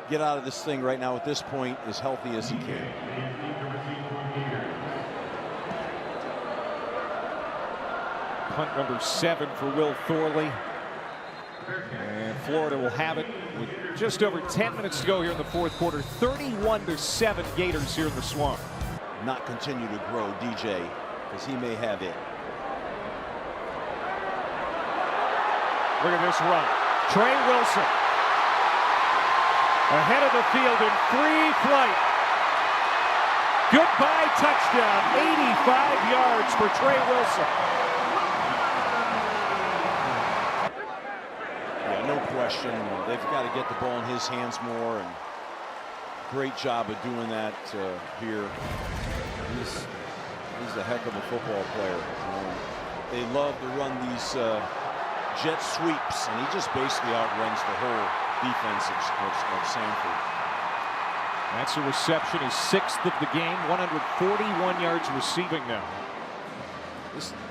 B: get out of this thing right now at this point as healthy as he can.
A: Punt number 7 for Will Thorley. And Florida will have it with just over 10 minutes to go here in the fourth quarter. 31-7 Gators here in the Swamp.
B: Not continue to grow DJ, because he may have it.
A: Look at this run. Trey Wilson ahead of the field in free flight. Goodbye touchdown. 85 yards for Trey Wilson.
B: Yeah, no question. They've got to get the ball in his hands more, and great job of doing that here. He's a heck of a football player. they love to run these jet sweeps, and he just basically outruns the whole defense of Samford.
A: That's a reception, his 6th of the game, 141 yards receiving now.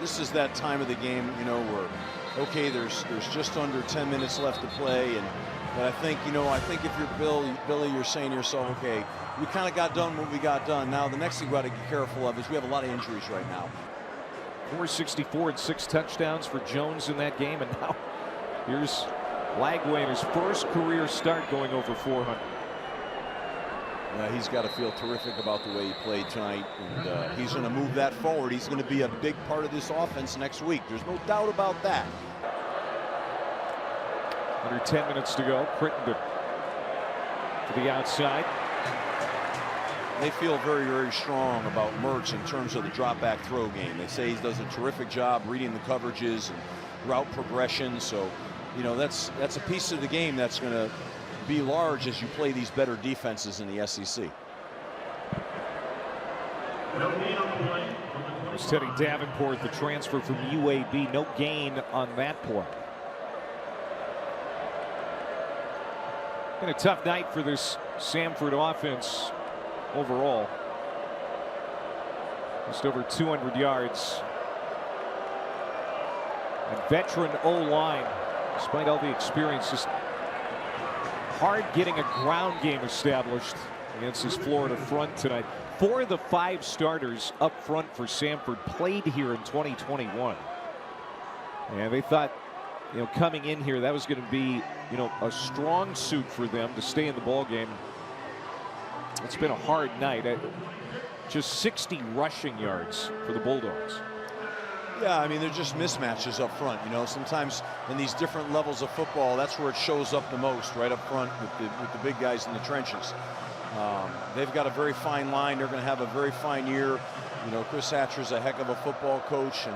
B: This is that time of the game, you know, where okay, there's just under 10 minutes left to play, but I think, you know, if you're Billy, you're saying to yourself, okay, we kind of got done what we got done. Now the next thing we got to be careful of is we have a lot of injuries right now.
A: 464 and 6 touchdowns for Jones in that game, and now here's Lagway in his first career start going over 400.
B: He's got to feel terrific about the way he played tonight, and he's going to move that forward. He's going to be a big part of this offense next week. There's no doubt about that.
A: Under 10 minutes to go. Crittenden to the outside.
B: They feel very, very strong about Mertz in terms of the drop back throw game. They say he does a terrific job reading the coverages and route progression. So, you know, that's a piece of the game that's going to be large as you play these better defenses in the SEC.
A: There's Teddy Davenport, the transfer from UAB. No gain on that play. Been a tough night for this Samford offense overall. Just over 200 yards. And veteran O-line, despite all the experience, just hard getting a ground game established against this Florida front tonight. 4 of the 5 starters up front for Samford played here in 2021. And they thought, you know, coming in here, that was going to be, you know, a strong suit for them to stay in the ball game. It's been a hard night. Just 60 rushing yards for the Bulldogs.
B: Yeah, I mean, they're just mismatches up front. You know, sometimes in these different levels of football, that's where it shows up the most, right up front with the big guys in the trenches. They've got a very fine line. They're going to have a very fine year. You know, Chris Hatcher's a heck of a football coach,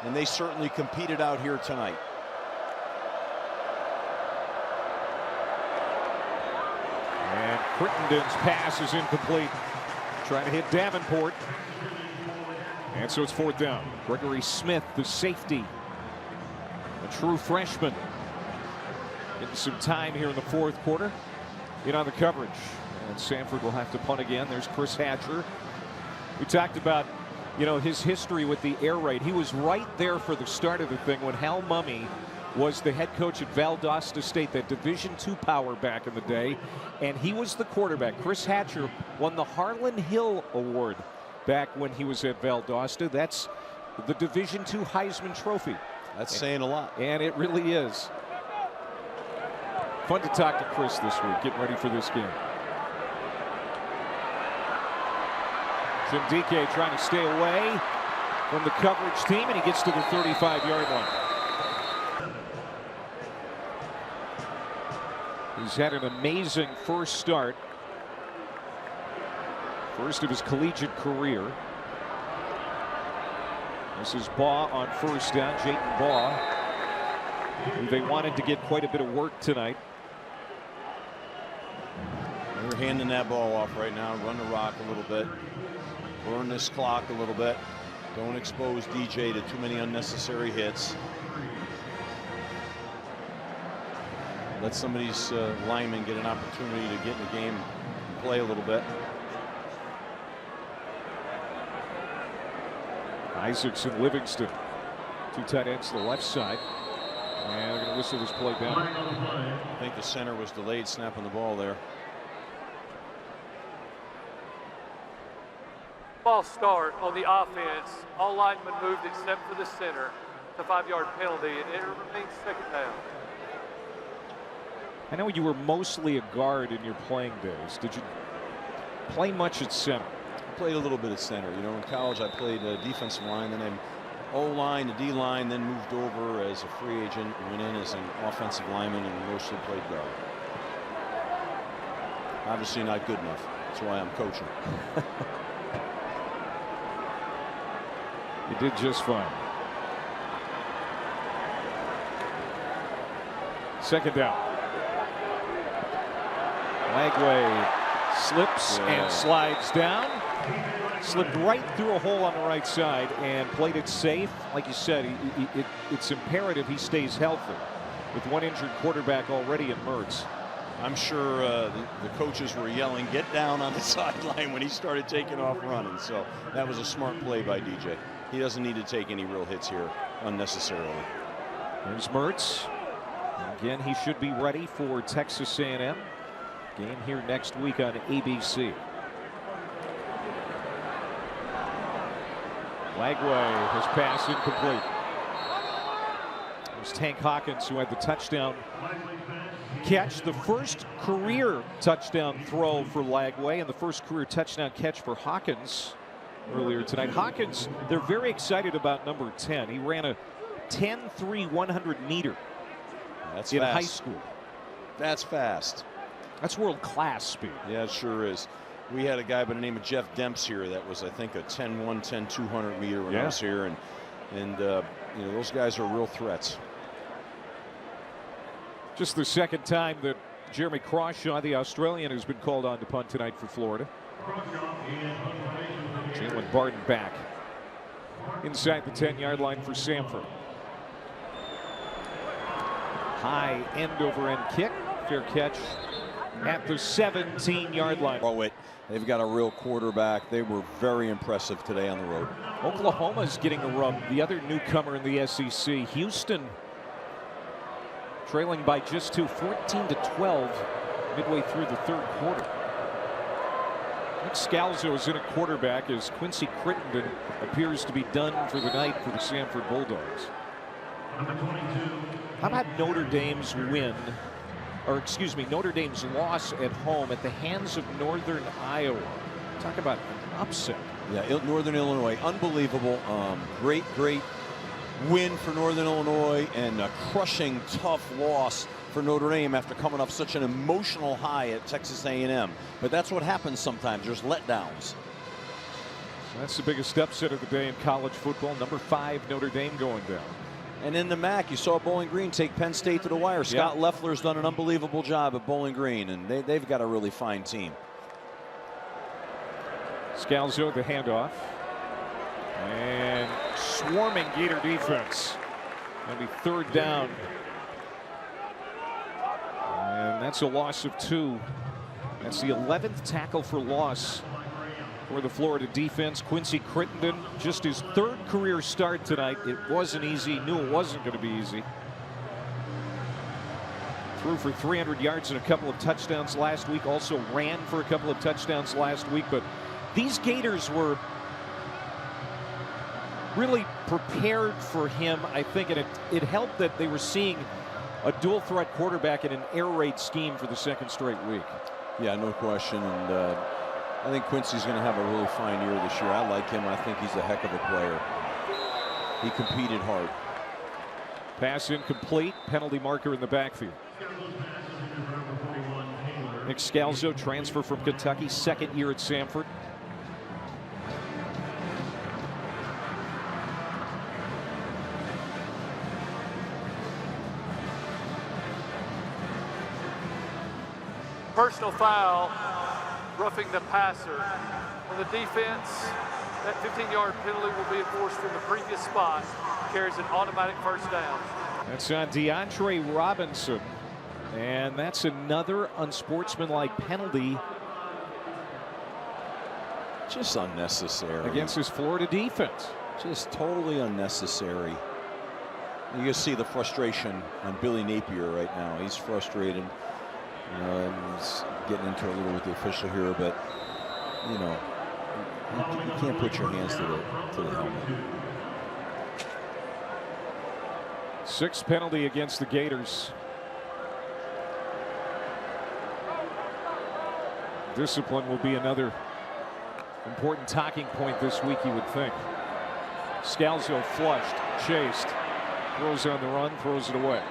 B: and they certainly competed out here tonight.
A: And Crittenden's pass is incomplete. Trying to hit Davenport. And so it's 4th down. Gregory Smith, the safety, a true freshman, getting some time here in the 4th quarter. In on the coverage. And Samford will have to punt again. There's Chris Hatcher. We talked about, you know, his history with the air raid. He was right there for the start of the thing when Hal Mumme was the head coach at Valdosta State, that Division II power back in the day, and he was the quarterback. Chris Hatcher won the Harlan Hill Award back when he was at Valdosta. That's the Division II Heisman Trophy.
B: That's saying a lot.
A: And it really is. Fun to talk to Chris this week, getting ready for this game. Jim Dike trying to stay away from the coverage team, and he gets to the 35-yard line. He's had an amazing first start. First of his collegiate career. This is Baugh on first down. Jayton Baugh, who they wanted to get quite a bit of work tonight.
B: They're handing that ball off right now. Run the rock a little bit. Burn this clock a little bit. Don't expose DJ to too many unnecessary hits. Let some of these linemen get an opportunity to get in the game and play a little bit.
A: Isaacson, Livingston, 2 tight ends to the left side. And they're going to whistle this play down.
B: I think the center was delayed snapping the ball there.
C: False start on the offense. All linemen moved except for the center. It's a 5-yard penalty, and it remains 2nd down.
A: I know you were mostly a guard in your playing days. Did you play much at center?
B: I played a little bit at center. You know, in college I played defensive line, then O-line to D-line, then moved over as a free agent and went in as an offensive lineman and mostly played guard. Obviously not good enough. That's why I'm coaching.
A: You did just fine. 2nd down. Lagway slips and slides down. Slipped right through a hole on the right side and played it safe. Like you said, it's imperative he stays healthy with one injured quarterback already in Mertz.
B: I'm sure the coaches were yelling, "Get down" on the sideline when he started taking off running. So that was a smart play by DJ. He doesn't need to take any real hits here unnecessarily.
A: There's Mertz. Again, he should be ready for Texas A&M. Game here next week on ABC. Lagway, his pass incomplete. It was Tank Hawkins who had the touchdown catch, the first career touchdown throw for Lagway and the first career touchdown catch for Hawkins earlier tonight. Hawkins, they're very excited about number 10. He ran a 10.3 100 meter
B: That's
A: in
B: fast.
A: high school.
B: That's fast.
A: That's world-class speed.
B: Yeah, it sure is. We had a guy by the name of Jeff Demps here that was, I think, a 10-1, 10-200 meter when I was here, and you know, those guys are real threats.
A: Just the second time that Jeremy Crawshaw, the Australian, has been called on to punt tonight for Florida. Jalen Barton back inside the 10-yard line for Samford. High end-over-end kick, fair catch at the 17-yard line.
B: Oh, wait. They've got a real quarterback. They were very impressive today on the road.
A: Oklahoma's getting a rub. The other newcomer in the SEC, Houston, trailing by just 14-12 midway through the third quarter. Nick Scalzo is in a quarterback as Quincy Crittenden appears to be done for the night for the Samford Bulldogs. How about Notre Dame's win? Or excuse me, Notre Dame's loss at home at the hands of Northern Iowa. Talk about an upset.
B: Yeah, Northern Illinois, unbelievable. Great win for Northern Illinois and a crushing, tough loss for Notre Dame after coming off such an emotional high at Texas A&M. But that's what happens sometimes. There's letdowns.
A: That's the biggest upset of the day in college football. Number 5, Notre Dame going down.
B: And in the MAC, you saw Bowling Green take Penn State to the wire. Scott Loeffler's done an unbelievable job at Bowling Green, and they've got a really fine team.
A: Scalzo, the handoff. And swarming Gator defense. That'll be third down. And that's a loss of 2. That's the 11th tackle for loss for the Florida defense. Quincy Crittenden, just his 3rd career start tonight. It wasn't easy. Knew it wasn't going to be easy. Threw for 300 yards and a couple of touchdowns last week. Also ran for a couple of touchdowns last week. But these Gators were really prepared for him, I think, and it helped that they were seeing a dual threat quarterback in an air raid scheme for the 2nd straight week.
B: Yeah, no question. And I think Quincy's going to have a really fine year this year. I like him. I think he's a heck of a player. He competed hard.
A: Pass incomplete. Penalty marker in the backfield. Nick Scalzo, transfer from Kentucky, 2nd year at Samford.
C: Personal foul, roughing the passer. On the defense, that 15-yard penalty will be enforced from the previous spot. Carries an automatic first down.
A: That's on DeAndre Robinson. And that's another unsportsmanlike penalty.
B: Just unnecessary.
A: Against his Florida defense.
B: Just totally unnecessary. You can see the frustration on Billy Napier right now. He's frustrated. And he's getting into a little with the official here, but you know, you can't put your hands to the helmet.
A: 6th penalty against the Gators. Discipline will be another important talking point this week, you would think. Scalzo flushed, chased, throws on the run, throws it away.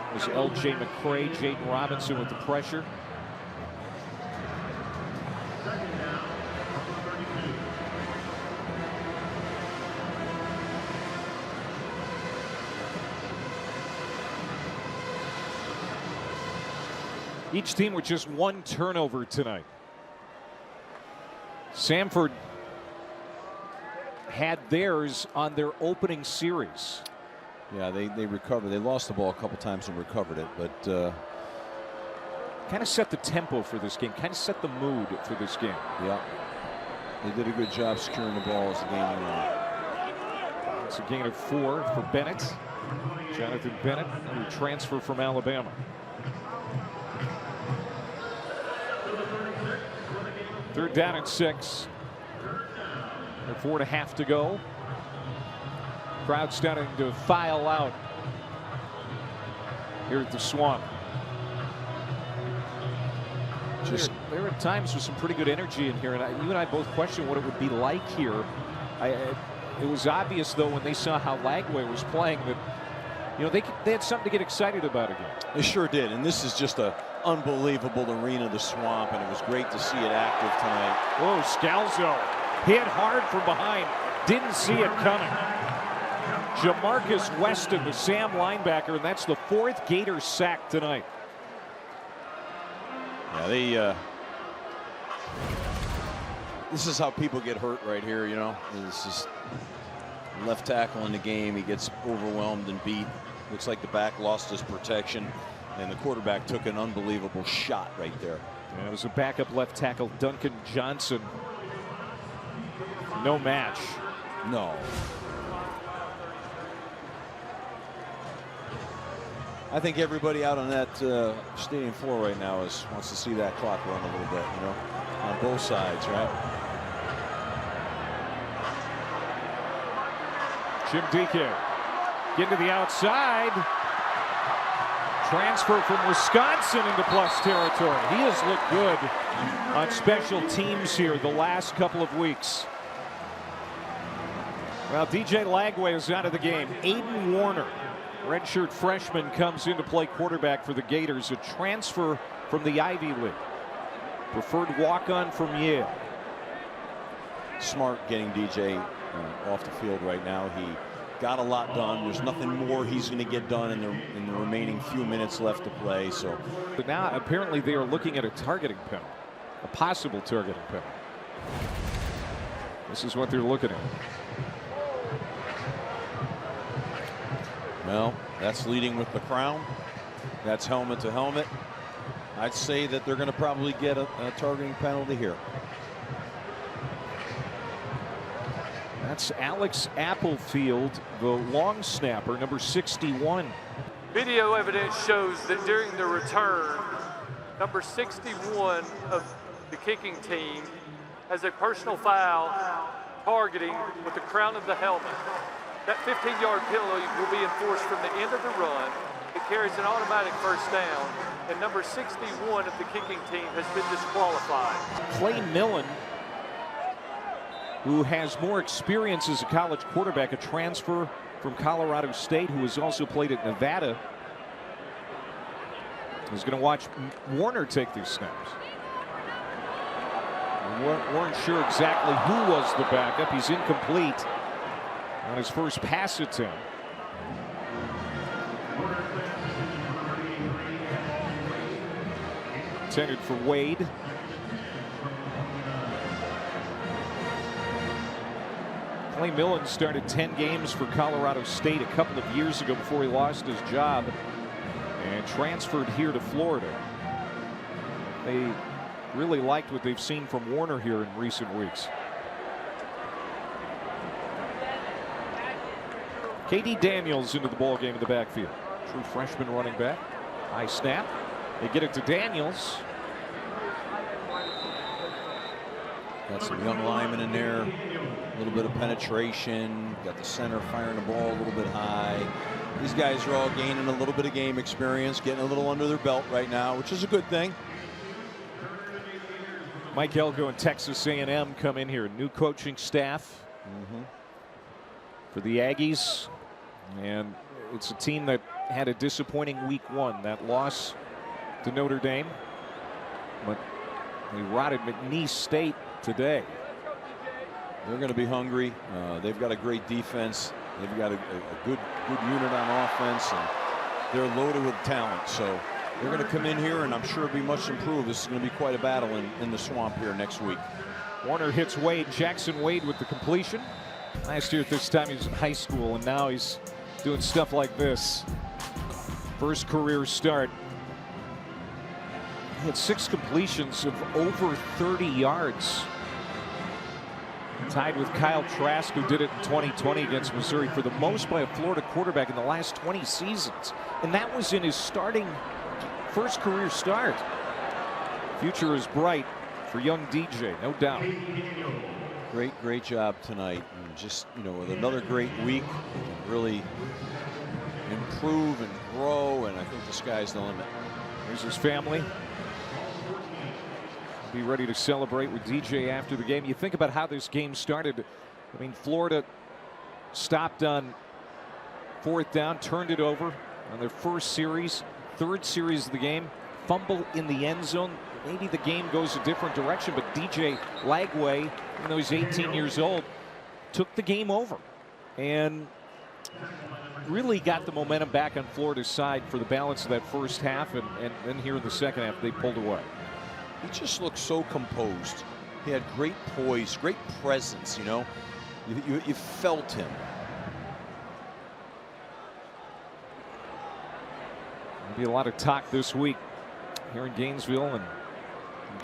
A: It was L.J. McCray, Jaden Robinson with the pressure. Each team with just 1 turnover tonight. Samford had theirs on their opening series.
B: Yeah, they recovered. They lost the ball a couple times and recovered it, but
A: kind of set the tempo for this game, kind of set the mood for this game.
B: Yeah, they did a good job securing the ball as the game went on.
A: It's a gain of 4 for Bennett. Jonathan Bennett, who transferred from Alabama. Third down and 6. 4.5 to go. Crowd starting to file out here at the Swamp. There are times with some pretty good energy in here, and you and I both questioned what it would be like here. It was obvious, though, when they saw how Lagway was playing, that they had something to get excited about again.
B: They sure did, and this is just an unbelievable arena, the Swamp, and it was great to see it active tonight.
A: Whoa, Scalzo hit hard from behind, didn't see it coming. Jamarcus Weston, the Sam linebacker, and that's the 4th Gator sack tonight.
B: Yeah, this is how people get hurt right here, you know. This is left tackle in the game. He gets overwhelmed and beat. Looks like the back lost his protection, and the quarterback took an unbelievable shot right there.
A: Yeah, it was a backup left tackle, Duncan Johnson. No match.
B: No. I think everybody out on that stadium floor right now wants to see that clock run a little bit, you know, on both sides, right?
A: Jim Dike getting to the outside. Transfer from Wisconsin into plus territory. He has looked good on special teams here the last couple of weeks. Well, DJ Lagway is out of the game. Aiden Warner, redshirt freshman, comes in to play quarterback for the Gators, a transfer from the Ivy League. Preferred walk-on from Yale.
B: Smart getting DJ off the field right now. He got a lot done. There's nothing more he's going to get done in the remaining few minutes left to play. So
A: but now apparently they are looking at a targeting penalty, a possible targeting penalty. This is what they're looking at.
B: Well, that's leading with the crown. That's helmet to helmet. I'd say that they're going to probably get a targeting penalty here.
A: That's Alex Applefield, the long snapper, number 61.
C: Video evidence shows that during the return, number 61 of the kicking team has a personal foul targeting with the crown of the helmet. That 15-yard penalty will be enforced from the end of the run. It carries an automatic first down, and number 61 of the kicking team has been disqualified.
A: Clay Millen, who has more experience as a college quarterback, a transfer from Colorado State, who has also played at Nevada, is going to watch Warner take these snaps. We weren't sure exactly who was the backup. He's incomplete on his first pass attempt. Intended for Wade. Clay Millen started 10 games for Colorado State a couple of years ago before he lost his job and transferred here to Florida. They really liked what they've seen from Warner here in recent weeks. KD Daniels into the ball game in the backfield. True freshman running back. High snap. They get it to Daniels.
B: Got some young linemen in there. A little bit of penetration. Got the center firing the ball a little bit high. These guys are all gaining a little bit of game experience, getting a little under their belt right now, which is a good thing.
A: Mike Elko and Texas A&M come in here. New coaching staff for the Aggies. And it's a team that had a disappointing week 1. That loss to Notre Dame. But they rotted McNeese State today.
B: They're going to be hungry. They've got a great defense. They've got a good unit on offense, and they're loaded with talent. So they're going to come in here, and I'm sure it'll be much improved. This is going to be quite a battle in the Swamp here next week.
A: Warner hits Wade. Jackson Wade with the completion. Last year at this time he was in high school, and now he's doing stuff like this. First career start. He had 6 completions of over 30 yards. Tied with Kyle Trask, who did it in 2020 against Missouri for the most by a Florida quarterback in the last 20 seasons. And that was in his first career start. Future is bright for young DJ, no doubt.
B: Great job tonight. And just, with another great week, really improve and grow, and I think the sky's the limit.
A: Here's his family. Be ready to celebrate with DJ after the game. You think about how this game started. I mean, Florida stopped on 4th down, turned it over on their first series, 3rd series of the game, fumble in the end zone. Maybe the game goes a different direction, but DJ Lagway, even though he's 18 years old, took the game over and really got the momentum back on Florida's side for the balance of that first half, and then here in the second half they pulled away.
B: He just looked so composed. He had great poise, great presence, You felt him.
A: There'll be a lot of talk this week here in Gainesville and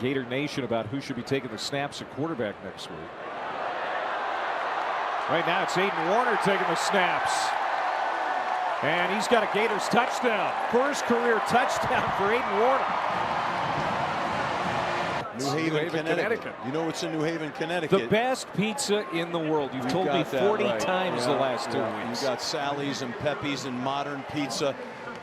A: Gator Nation about who should be taking the snaps at quarterback next week. Right now it's Aiden Warner taking the snaps. And he's got a Gators touchdown. First career touchdown for Aiden Warner.
B: New Haven, Connecticut. You know what's in New Haven, Connecticut?
A: The best pizza in the world. You've told me 40 times the last 2 weeks.
B: You got Sally's and Pepe's and Modern Pizza.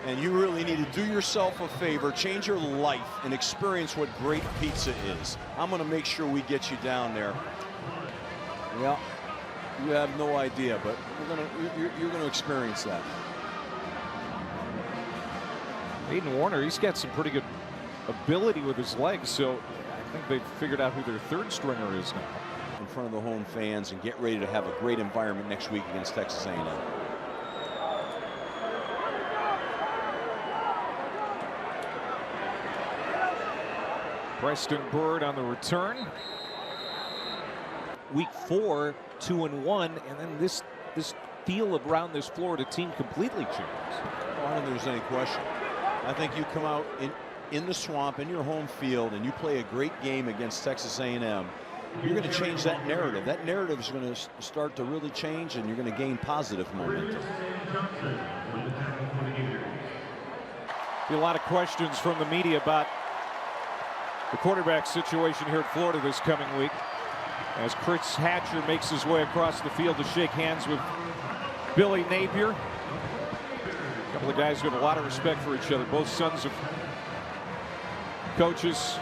B: And you really need to do yourself a favor, change your life, and experience what great pizza is. I'm going to make sure we get you down there. Well, you have no idea, but you're going to experience that.
A: Aiden Warner, he's got some pretty good ability with his legs, so I think they've figured out who their 3rd stringer is now.
B: In front of the home fans and get ready to have a great environment next week against Texas A&M.
A: Preston Bird on the return. Week 4, 2-1, and then this feel around this Florida team completely changes.
B: I don't think there's any question. I think you come out in the swamp, in your home field, and you play a great game against Texas A&M, you're going to change that narrative. That narrative is going to start to really change, and you're going to gain positive momentum.
A: Be a lot of questions from the media about the quarterback situation here at Florida this coming week, as Chris Hatcher makes his way across the field to shake hands with Billy Napier. A couple of guys who have a lot of respect for each other, both sons of coaches,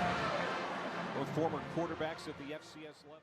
A: both former quarterbacks at the FCS level.